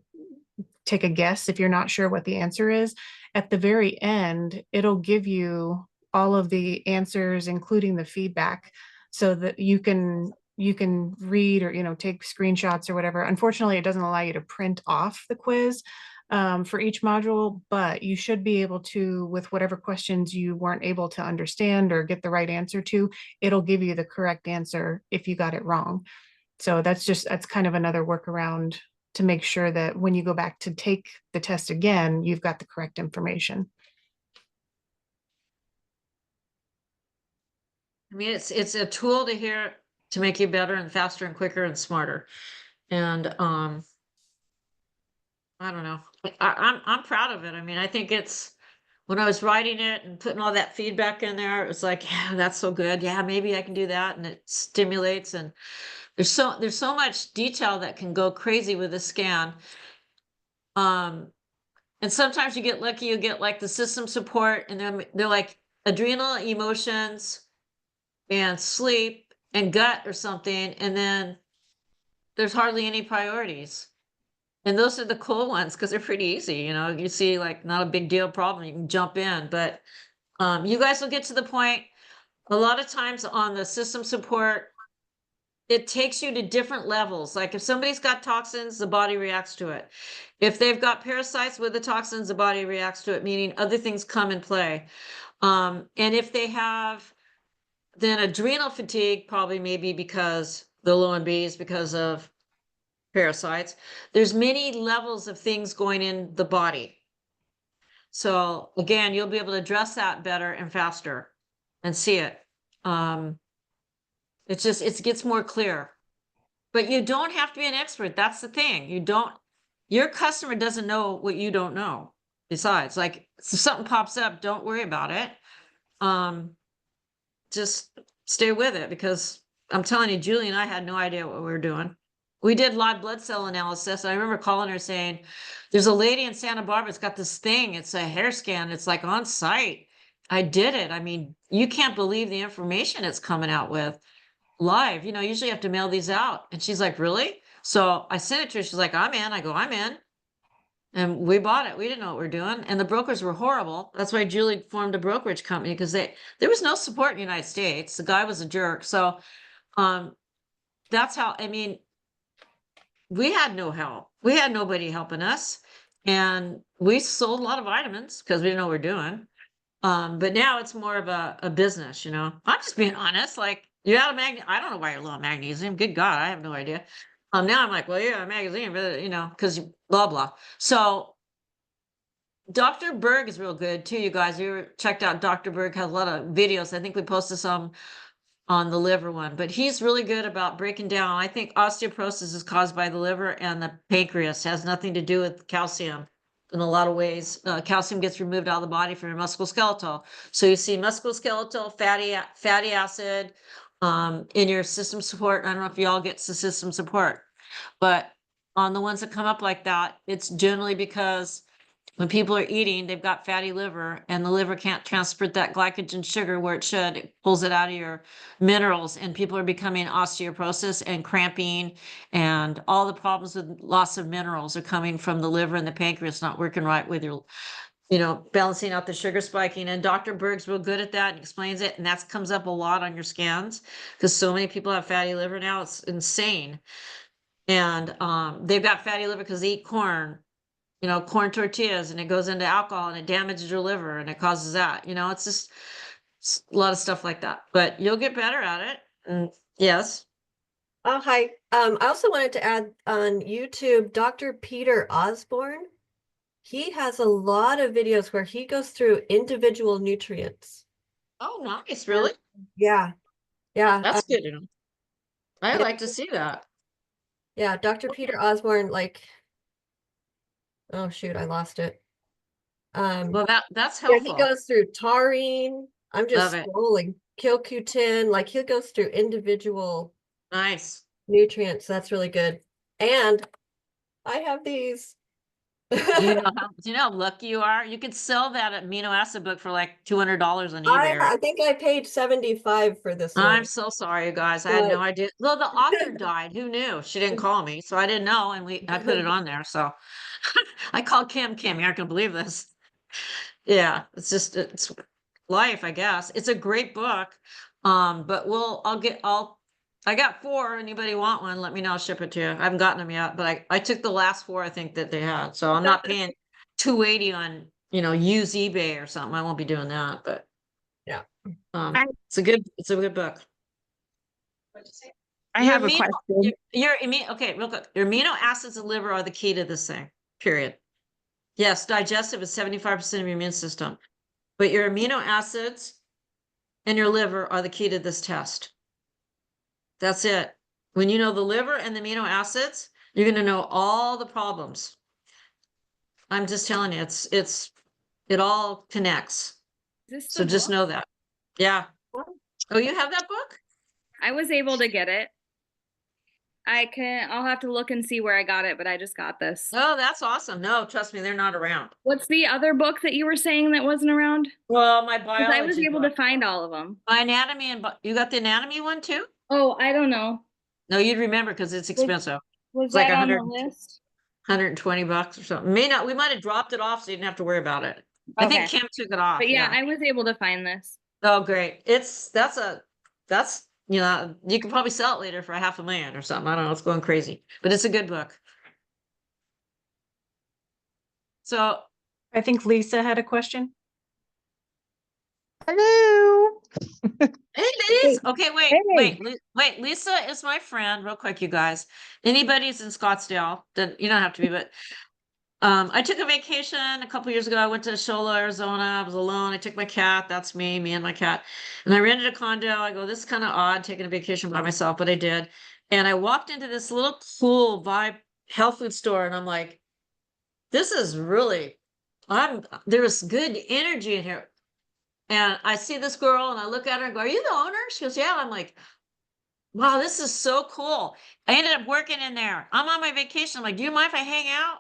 take a guess, if you're not sure what the answer is, at the very end, it'll give you all of the answers, including the feedback, so that you can read or take screenshots or whatever. Unfortunately, it doesn't allow you to print off the quiz for each module, but you should be able to, with whatever questions you weren't able to understand or get the right answer to, it'll give you the correct answer if you got it wrong. So that's kind of another workaround to make sure that when you go back to take the test again, you've got the correct information. I mean, it's a tool to make you better and faster and quicker and smarter. And I don't know. I'm proud of it. I mean, I think it's when I was writing it and putting all that feedback in there, it was like, yeah, that's so good. Yeah, maybe I can do that. And it stimulates, and there's so much detail that can go crazy with a scan. And sometimes you get lucky, you get like the system support, and then they're like adrenal, emotions, and sleep and gut or something, and then there's hardly any priorities. And those are the cool ones because they're pretty easy. You see like not a big deal problem, you can jump in. But you guys will get to the point. A lot of times on the system support, it takes you to different levels. Like if somebody's got toxins, the body reacts to it. If they've got parasites with the toxins, the body reacts to it, meaning other things come and play. And if they have then adrenal fatigue, probably maybe because the low and Bs because of parasites. There's many levels of things going in the body. So again, you'll be able to address that better and faster and see it. It gets more clear. But you don't have to be an expert. That's the thing. Your customer doesn't know what you don't know. Besides, like if something pops up, don't worry about it. Just stay with it, because I'm telling you, Julie and I had no idea what we were doing. We did live blood cell analysis. I remember calling her saying, there's a lady in Santa Barbara, it's got this thing, it's a hair scan, it's like on site. I did it. I mean, you can't believe the information it's coming out with live. Usually you have to mail these out. And she's like, really? So I sent it to her. She's like, I'm in. I go, I'm in. And we bought it. We didn't know what we were doing. And the brokers were horrible. That's why Julie formed a brokerage company, because there was no support in the United States. The guy was a jerk. So that's how, I mean, we had no help. We had nobody helping us. And we sold a lot of vitamins because we didn't know what we were doing. But now it's more of a business, I'm just being honest. Like, you're out of I don't know why you're low on magnesium. Good God, I have no idea. Now I'm like, well, yeah, magnesium, but because blah blah. So Dr. Berg is real good too, you guys. You ever checked out Dr. Berg has a lot of videos. I think we posted some on the liver one, but he's really good about breaking down. I think osteoporosis is caused by the liver and the pancreas. It has nothing to do with calcium in a lot of ways. Calcium gets removed out of the body from your musculoskeletal. So you see musculoskeletal, fatty acid in your system support. I don't know if y'all get the system support, but on the ones that come up like that, it's generally because when people are eating, they've got fatty liver and the liver can't transport that glycogen sugar where it should. It pulls it out of your minerals and people are becoming osteoporosis and cramping and all the problems with loss of minerals are coming from the liver and the pancreas not working right with your, balancing out the sugar spiking. And Dr. Berg's real good at that and explains it. And that comes up a lot on your scans because so many people have fatty liver now. It's insane. And they've got fatty liver because they eat corn, corn tortillas, and it goes into alcohol and it damages your liver and it causes that, it's just a lot of stuff like that, but you'll get better at it. And yes. Oh, hi. I also wanted to add on YouTube, Dr. Peter Osborne. He has a lot of videos where he goes through individual nutrients. Oh, nice. Really? Yeah. Yeah. That's good. I'd yeah. like to see that. Yeah. Dr. Peter Osborne, oh shoot, I lost it. Well, that's Yeah, helpful. he goes through taurine. I'm just Love it. scrolling. CoQ10, he goes through individual Nice. nutrients. That's really good. And I have these. Do you know how lucky you are? You could sell that amino acid book for like $200 on eBay. I think I paid 75 for this one. I'm so sorry, you guys. I had no idea. Well, the author died. Who knew? She didn't call me, so I didn't know. And I put it on there. So I called Kim. Kim, you aren't gonna believe this. Yeah, it's life, I guess. It's a great book. But I got 4. Anybody want one? Let me know. I'll ship it to you. I haven't gotten them yet, but I took the last 4 I think that they had. So I'm not paying $280 on, use eBay or something. I won't be doing that, but yeah. It's a good book. I have a question. Okay, real quick. Your amino acids and liver are the key to this thing, period. Yes, digestive is 75% of your immune system, but your amino acids and your liver are the key to this test. That's it. When you know the liver and the amino acids, you're going to know all the problems. I'm just telling you, it all connects. So just know that. Yeah. Oh, you have that book? I was able to get it. I'll have to look and see where I got it, but I just got this. Oh, that's awesome. No, trust me, they're not around. What's the other book that you were saying that wasn't around? Well, my 'Cause biology I was able book. to find all of them. My anatomy you got the anatomy one too? Oh, I don't know. No, you'd remember because it's expensive. Was It's like that on the 100 list? $120 or something. We might have dropped it off so you didn't have to worry about it. I think Okay. Kim took it off. But yeah, I was able to find this. Oh, great. That's you can probably sell it later for $500,000 or something. I don't know. It's going crazy, but it's a good book. So, I think Lisa had a question. Hello. hey, ladies. Okay, Hey. wait. Lisa is my friend. Real quick, you guys. Anybody's in Scottsdale, then you don't have to be, but I took a vacation a couple years ago. I went to Shola, Arizona. I was alone. I took my cat. That's me and my cat. And I rented a condo. I go, this is kind of odd taking a vacation by myself, but I did. And I walked into this little cool vibe health food store and I'm like, this is really, there's good energy in here. And I see this girl and I look at her and go, are you the owner? She goes, yeah. I'm like, wow, this is so cool. I ended up working in there. I'm on my vacation. I'm like, do you mind if I hang out?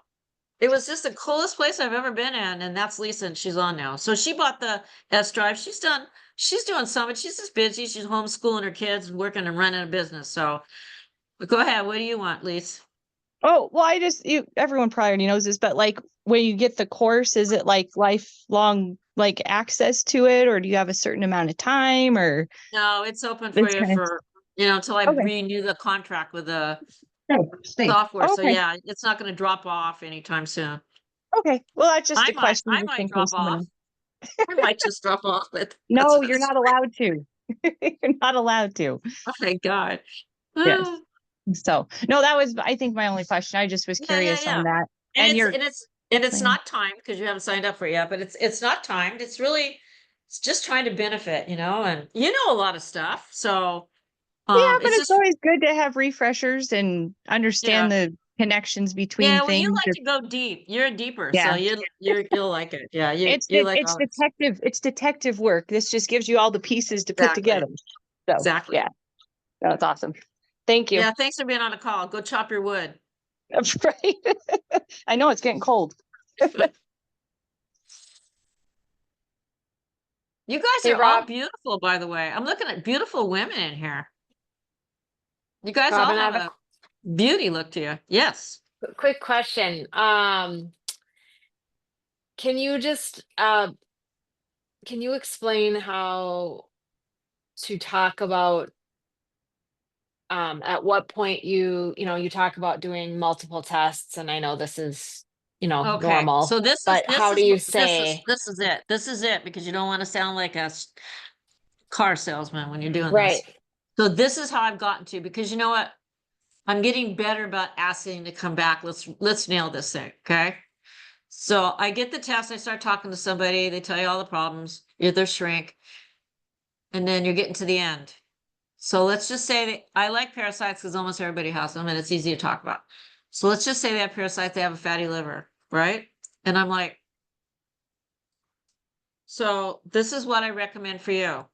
It was just the coolest place I've ever been in. And that's Lisa and she's on now. So she bought the S Drive. She's doing some, she's just busy. She's homeschooling her kids and working and running a business. So go ahead. What do you want, Lisa? Oh, well, everyone probably already knows this, but when you get the course, is it lifelong access to it, or do you have a certain amount of time, or? No, it's open for It's you kind of- for, until I Okay. renew the contract with the Oh, software. So Okay. yeah, it's not going to drop off anytime soon. Okay, well, that's just a question. I just might in drop case someone- off. I might just drop off. But No, that's you're not allowed to. You're not allowed to. Oh my God. Yes. Ah. So, no, that was, I think, my only question. I just was Yeah, curious yeah. on that. And And it's, you're- and it's, And it's Plan. not timed because you haven't signed up for it yet, but it's not timed. It's just trying to benefit, and you know a lot of stuff. So Yeah, but it's it's just always good to have refreshers and understand the connections between well, you things. like to go deep. You're deeper, so Yeah. you'll like it. Yeah, you like all this. It's detective work. This just gives you all the pieces to put Exactly. together. So Exactly. yeah, that's awesome. Thank you. Yeah, thanks for being on the call. Go chop your wood. Right. I know it's getting cold. You guys Hey, are all Rob. beautiful, by the way. I'm looking at beautiful women in here. You guys all Robin, I have have a beauty look to you. Yes. a quick question. Can you just can you explain how to talk about at what point you talk about doing multiple tests, and I know this is Okay. normal, So this is but this how do is you this is say this is it. This is it because you don't want to sound like a car salesman when you're doing right? this. So this is how I've gotten to because you know what? I'm getting better about asking to come back. Let's nail this thing. Okay. So I get the test, I start talking to somebody, they tell you all the problems, you're their shrink, and then you're getting to the end. So let's just say that I like parasites because almost everybody has them and it's easy to talk about. So let's just say they have parasites, they have a fatty liver, right? And I'm like, so this is what I recommend for you.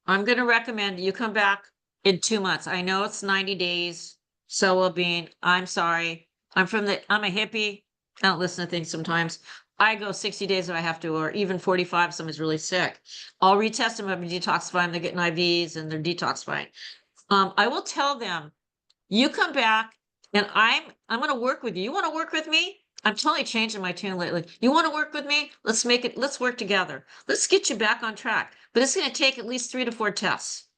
I'm going to recommend you come back in 2 months. I know it's 90 days. So will being. I'm sorry. I'm a hippie. I don't listen to things sometimes. I go 60 days if I have to, or even 45 if somebody's really sick. I'll retest them every detoxify them. They're getting IVs and they're detoxifying. I will tell them, you come back and I'm going to work with you. You want to work with me? I'm totally changing my tune lately. You want to work with me? Let's work together. Let's get you back on track. But it's going to take at least 3 to 4 tests.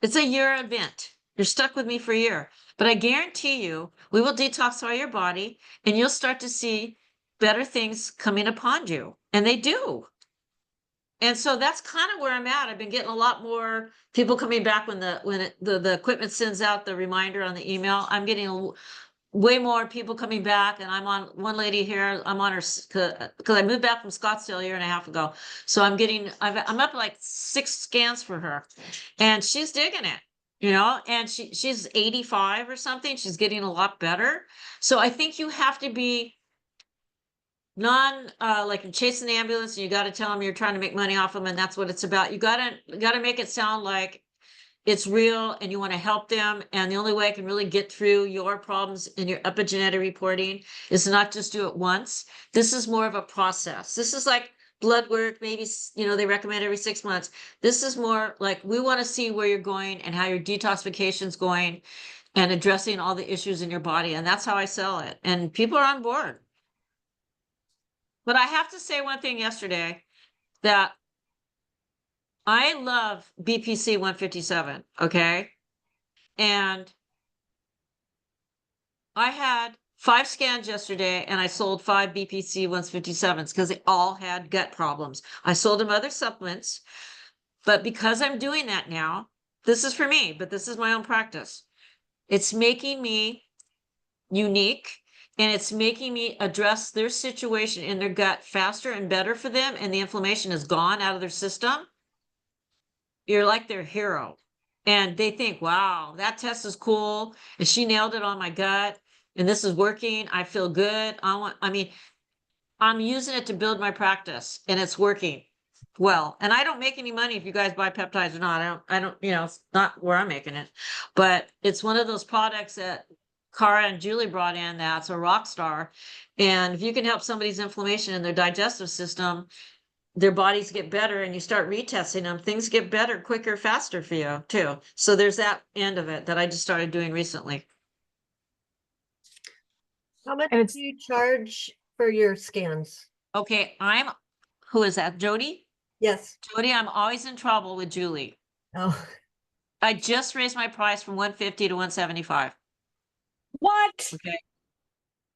It's a year event. You're stuck with me for a year. But I guarantee you, we will detoxify your body and you'll start to see better things coming upon you. And they do. And so that's kind of where I'm at. I've been getting a lot more people coming back when the equipment sends out the reminder on the email. I'm getting way more people coming back, and I'm on one lady here. I'm on her because I moved back from Scottsdale a year and a half ago. So I'm up like 6 scans for her, and she's digging it. And she's 85 or something. She's getting a lot better. So I think you have to be like you're chasing the ambulance and you got to tell them you're trying to make money off them and that's what it's about. You gotta make it sound like it's real and you want to help them. And the only way I can really get through your problems in your epigenetic reporting is to not just do it once. This is more of a process. This is like blood work, maybe, they recommend every 6 months. This is more like we want to see where you're going and how your detoxification's going and addressing all the issues in your body. And that's how I sell it. And people are on board. But I have to say one thing yesterday that I love BPC 157, okay? And I had 5 scans yesterday and I sold 5 BPC 157s because they all had gut problems. I sold them other supplements, but because I'm doing that now, this is for me, but this is my own practice. It's making me unique and it's making me address their situation in their gut faster and better for them. And the inflammation is gone out of their system. You're like their hero. And they think, wow, that test is cool. And she nailed it on my gut. And this is working. I feel good. I'm using it to build my practice and it's working well. And I don't make any money if you guys buy peptides or not. I don't, it's not where I'm making it. But it's one of those products that Cara and Julie brought in that's a rock star. And if you can help somebody's inflammation in their digestive system, their bodies get better and you start retesting them, things get better, quicker, faster for you too. So there's that end of it that I just started doing recently. How much And do it's you charge for your scans? Okay, who is that? Jody? Yes. Jody, I'm always in trouble with Julie. Oh, I just raised my price from 150 to 175. What? Okay.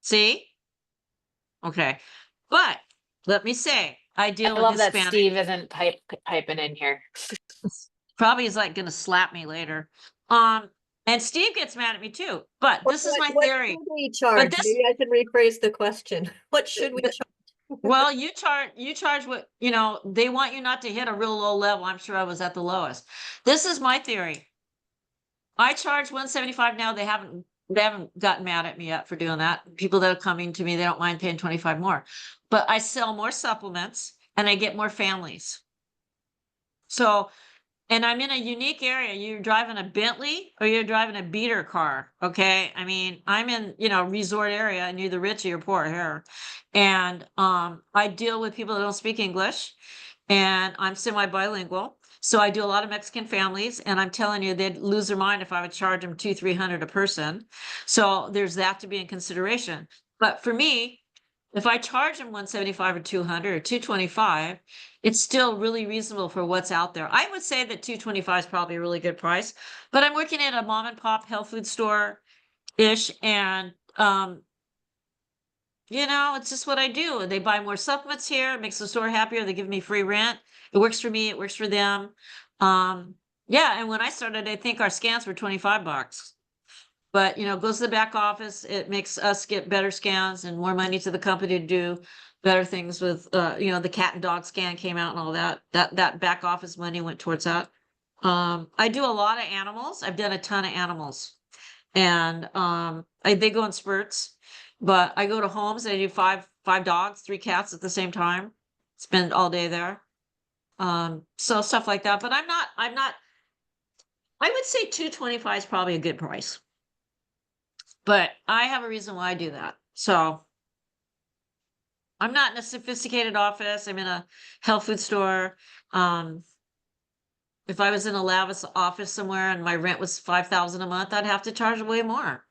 See? Okay. But let me say, I deal I with love that Hispanic. Steve isn't piping in here. Probably is like going to slap me later. And Steve gets mad at me too, but this is my What theory. should we charge? this- Maybe I can rephrase the question. What should we the- charge? Well, you charge what, they want you not to hit a real low level. I'm sure I was at the lowest. This is my theory. I charge 175 now. They haven't gotten mad at me yet for doing that. People that are coming to me, they don't mind paying 25 more. But I sell more supplements and I get more families. So, and I'm in a unique area. You're driving a Bentley or you're driving a beater car. Okay. I mean, I'm in, resort area and you're either rich or you're poor here. And I deal with people that don't speak English and I'm semi-bilingual. So I do a lot of Mexican families and I'm telling you, they'd lose their mind if I would charge them $200-300 a person. So there's that to be in consideration. But for me, if I charge them 175 or 200 or 225, it's still really reasonable for what's out there. I would say that 225 is probably a really good price, but I'm working at a mom and pop health food store ish. And, it's just what I do. They buy more supplements here. It makes the store happier. They give me free rent. It works for me. It works for them. Yeah. And when I started, I think our scans were $25. But, it goes to the back office. It makes us get better scans and more money to the company to do better things with, the cat and dog scan came out and all that. That back office money went towards that. I do a lot of animals. I've done a ton of animals. And they go in spurts. But I go to homes and I do five dogs, 3 cats at the same time. Spend all day there. So stuff like that. But I'm not, I would say 225 is probably a good price. But I have a reason why I do that. So I'm not in a sophisticated office. I'm in a health food store. If I was in a lavish office somewhere and my rent was $5,000 a month, I'd have to charge way more.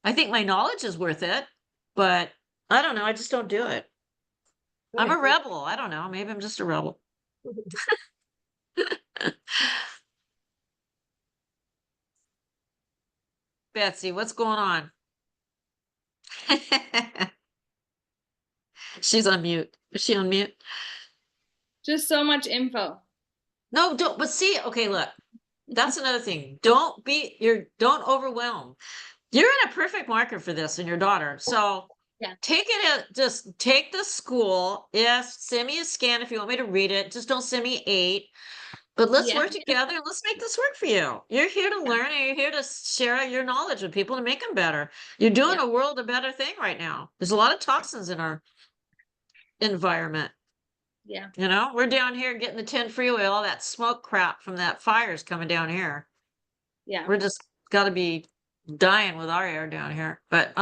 I think my knowledge is worth it, but I don't know. I just don't do it. I'm a rebel. I don't know. Maybe I'm just a rebel. Betsy, what's going on? She's on mute. Is she on mute? Just so much info. No, don't. But see, okay, look, that's another thing. Don't overwhelm. You're in a perfect market for this and your daughter. So Yeah. just take the school. Yes, send me a scan if you want me to read it. Just don't send me 8. But let's Yeah. work together and let's make this work for you. You're here to learn and you're here to share your knowledge with people to make them better. You're doing a world a better thing right now. There's a lot of toxins in our environment. Yeah. We're down here getting the 10 freeway, all that smoke crap from that fire's coming down here. Yeah. We're just got to be dying with our air down here. But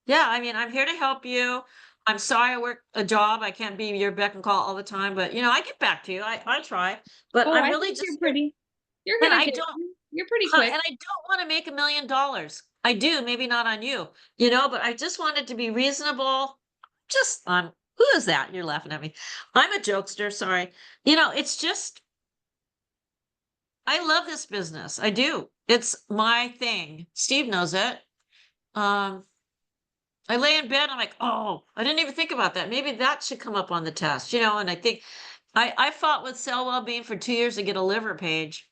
yeah, I mean, I'm here to help you. I'm sorry I work a job. I can't be your beck and call all the time, but I get back to you. I try. But Oh, I'm I really think just you're pretty. You're and gonna I get. don't You're pretty and quick. I don't want to make $1 million. I do, maybe not on you, but I just want it to be reasonable. Just who is that? You're laughing at me. I'm a jokester, sorry. It's just I love this business. I do. It's my thing. Steve knows it. I lay in bed, I'm like, oh, I didn't even think about that. Maybe that should come up on the test, and I think I fought with Cell Wellbeing for 2 years to get a liver page.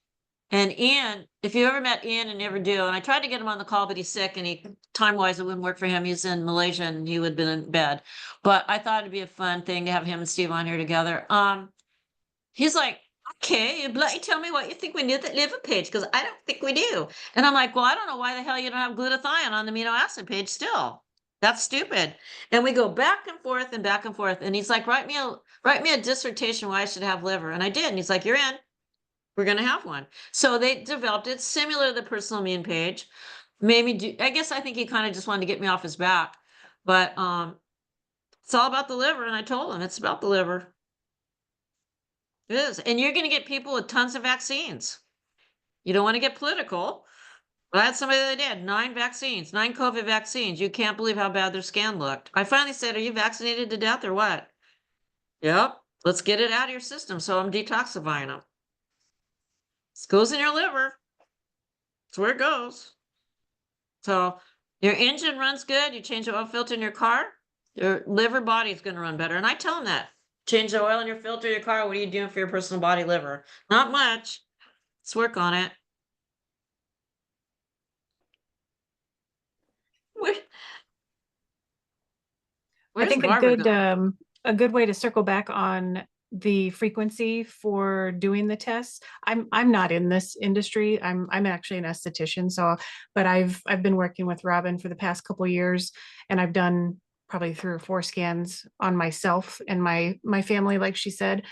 And Ian, if you ever met Ian and never do, and I tried to get him on the call, but he's sick and time-wise, it wouldn't work for him. He's in Malaysia and he would have been in bed. But I thought it'd be a fun thing to have him and Steve on here together. He's like, okay, you bloody tell me what you think we need the liver page, because I don't think we do. And I'm like, well, I don't know why the hell you don't have glutathione on the amino acid page still. That's stupid. And we go back and forth and back and forth. And he's like, write me a dissertation why I should have liver. And I did. And he's like, you're in. We're going to have one. So they developed it similar to the personal immune page. I guess I think he kind of just wanted to get me off his back. But it's all about the liver. And I told him it's about the liver. It is. And you're going to get people with tons of vaccines. You don't want to get political. But I had somebody that did 9 vaccines, 9 COVID vaccines. You can't believe how bad their scan looked. I finally said, are you vaccinated to death or what? Yep. Let's get it out of your system. So I'm detoxifying them. It goes in your liver. That's where it goes. So your engine runs good. You change the oil filter in your car, your liver body is going to run better. And I tell them that. Change the oil in your filter, your car. What are you doing for your personal body liver? Not much. Let's work on it. Where, I where's think Barbara going? a good way to circle back on the frequency for doing the tests. I'm not in this industry. I'm actually an esthetician, so but I've been working with Robin for the past couple of years, and I've done probably 3 or 4 scans on myself and my family, like she said.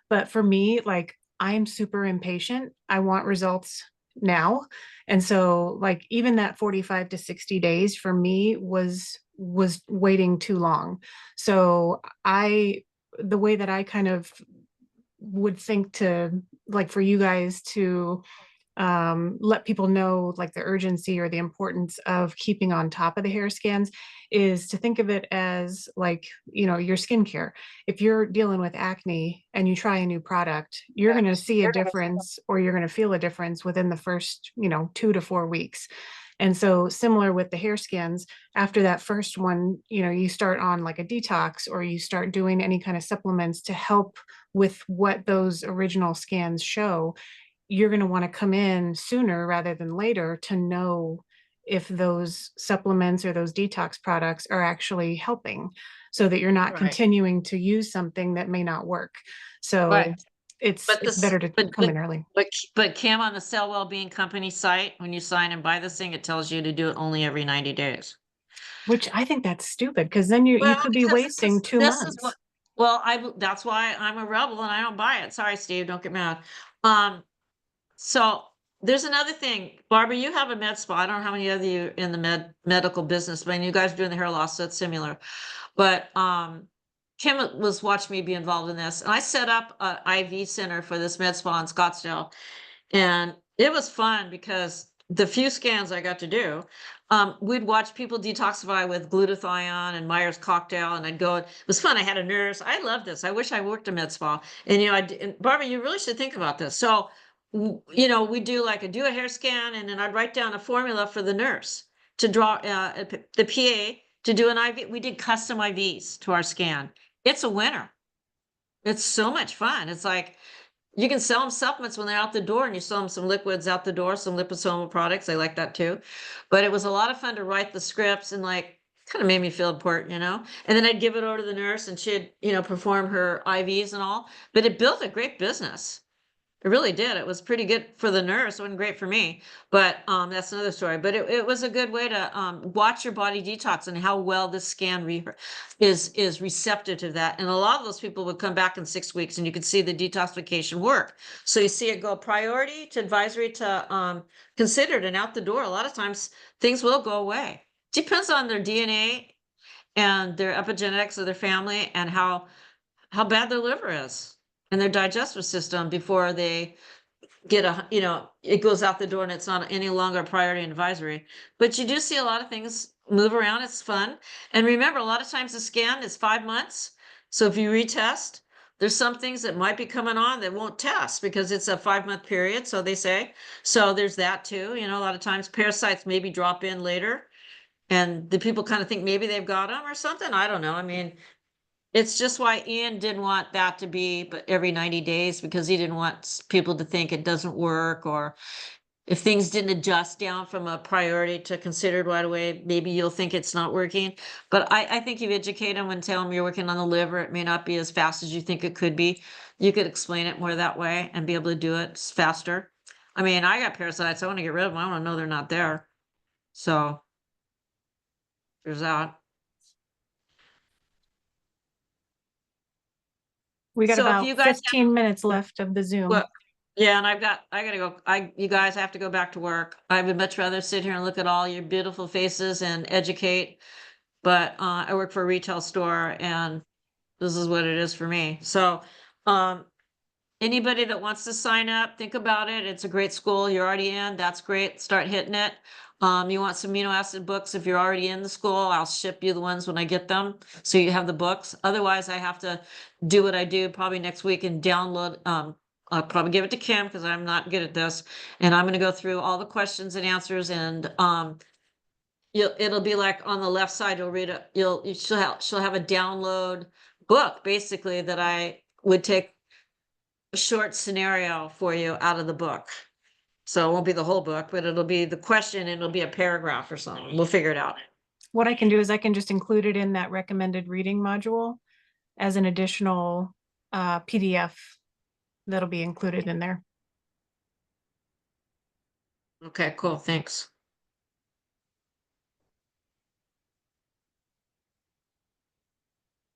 But for me, like I'm super impatient. I want results now. And so like even that 45 to 60 days for me was waiting too long. So the way that I kind of would think to like for you guys to let people know like the urgency or the importance of keeping on top of the hair scans is to think of it as like, you know, your skincare. If you're dealing with acne and you try a new product, you're going to see a difference or you're going to feel a difference within the first, you know, 2 to 4 weeks. And so similar with the hair scans, after that first one, you know, you start on like a detox or you start doing any kind of supplements to help with what those original scans show. You're going to want to come in sooner rather than later to know if those supplements or those detox products are actually helping so that you're not Right. continuing to use something that may not work. So Right. it's But it's this, better to come in early, but Kim, on the Cell Wellbeing Company site, when you sign and buy this thing, it tells you to do it only every 90 days. which I think that's stupid because then you Well, could be because wasting two this is what, months. well, that's why I'm a rebel and I don't buy it. Sorry, Steve, don't get mad. So there's another thing, Barbara, you have a med spa. I don't know how many of you in the medical business, but you guys are doing the hair loss, so it's similar. But Kim was watching me be involved in this, and I set up a IV center for this med spa in Scottsdale, and it was fun because the few scans I got to do, we'd watch people detoxify with glutathione and Myers cocktail, and I'd go. It was fun. I had a nurse. I loved this. I wish I worked a med spa. And and Barbara, you really should think about this. So, you know, we do like do a hair scan, and then I'd write down a formula for the nurse to draw the PA to do an IV. We did custom IVs to our scan. It's a winner. It's so much fun. It's like you can sell them supplements when they're out the door, and you sell them some liquids out the door, some liposomal products. I like that too. But it was a lot of fun to write the scripts and like kind of made me feel important, you know? And then I'd give it over to the nurse and she'd, you know, perform her IVs and all. But it built a great business. It really did. It was pretty good for the nurse. It wasn't great for me, but that's another story. But it was a good way to watch your body detox and how well this scan is receptive to that. And a lot of those people would come back in 6 weeks, and you could see the detoxification work. So you see it go priority to advisory to considered and out the door. A lot of times things will go away. Depends on their DNA and their epigenetics of their family and how bad their liver is and their digestive system before they get you know, it goes out the door and it's not any longer a priority advisory. But you do see a lot of things move around. It's fun. And remember, a lot of times the scan is 5 months. So if you retest, there's some things that might be coming on that won't test because it's a 5-month period. So they say, so there's that too. You know, a lot of times parasites maybe drop in later and the people kind of think maybe they've got them or something. I don't know. I mean, it's just why Ian didn't want that to be but every 90 days because he didn't want people to think it doesn't work, or if things didn't adjust down from a priority to considered right away, maybe you'll think it's not working. But I think you educate them and tell them you're working on the liver. It may not be as fast as you think it could be. You could explain it more that way and be able to do it faster. I mean, I got parasites. I want to get rid of them. I want to know they're not there. So there's that. We got So if about you guys 15 minutes left of the Zoom. well, yeah, and I gotta go. You guys have to go back to work. I would much rather sit here and look at all your beautiful faces and educate. But I work for a retail store, and this is what it is for me. So, anybody that wants to sign up, think about it. It's a great school. You're already in. That's great. Start hitting it. You want some amino acid books? If you're already in the school, I'll ship you the ones when I get them, so you have the books. Otherwise, I have to do what I do probably next week and download. I'll probably give it to Kim because I'm not good at this, and I'm going to go through all the questions and answers, and it'll be like on the left side. You'll read it. She'll have a download book basically that I would take a short scenario for you out of the book. So it won't be the whole book, but it'll be the question and it'll be a paragraph or something. We'll figure it out. what I can do is I can just include it in that recommended reading module as an additional PDF that'll be included in there. Okay, cool, thanks.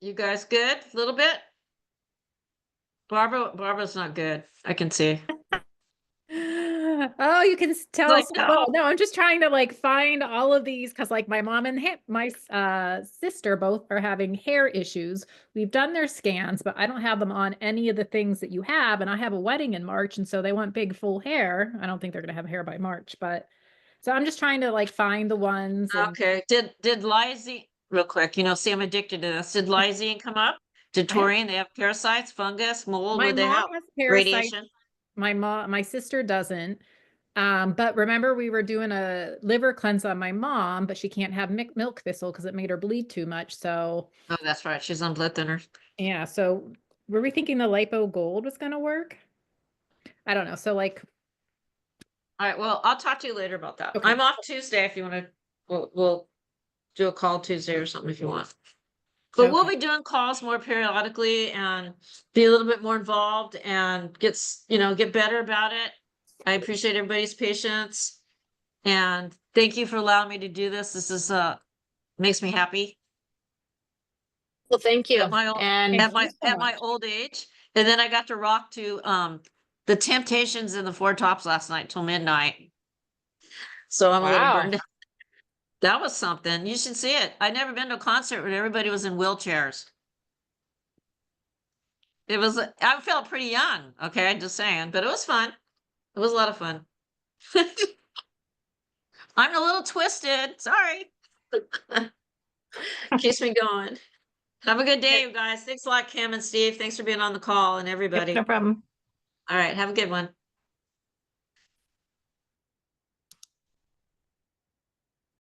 You guys good? A little bit? Barbara's not good. I can see. Oh, you can tell Like, so well. No, I'm just trying to like find all of these because like my mom and my sister both are having hair issues. We've done their scans, but I don't have them on any of the things that you have. And I have a wedding in March, and so they want big full hair. I don't think they're gonna have hair by March, but so I'm just trying to like find the ones. And okay, did Lysine, real quick, you know, see, I'm addicted to this. Did Lysine come up? Did I have- taurine, they have parasites, fungus, mold, my what they mom have? has parasites. Radiation? My sister doesn't. But remember we were doing a liver cleanse on my mom, but she can't have milk thistle because it made her bleed too much. So Oh, that's right, she's on blood thinners. yeah, so were we thinking the lipo gold was gonna work? I don't know. So like, All right, well, I'll talk to you later about that. Okay. I'm off Tuesday if you want to, we'll do a call Tuesday or something if you want. But we'll Okay. be doing calls more periodically and be a little bit more involved and get better about it. I appreciate everybody's patience. And thank you for allowing me to do this. This is makes me happy Well, thank you. at my old And Thank you so at my much. old age. And then I got to rock to the Temptations in the Four Tops last night till midnight. So I'm a little wow. burned out. That was something. You should see it. I'd never been to a concert where everybody was in wheelchairs. It was, I felt pretty young, okay, just saying, but it was fun. It was a lot of fun. I'm a little twisted, sorry. Keeps me going. Have a good day, you guys. Thanks a lot, Kim and Steve. Thanks for being on the call and Yep, everybody. no problem. All right, have a good one.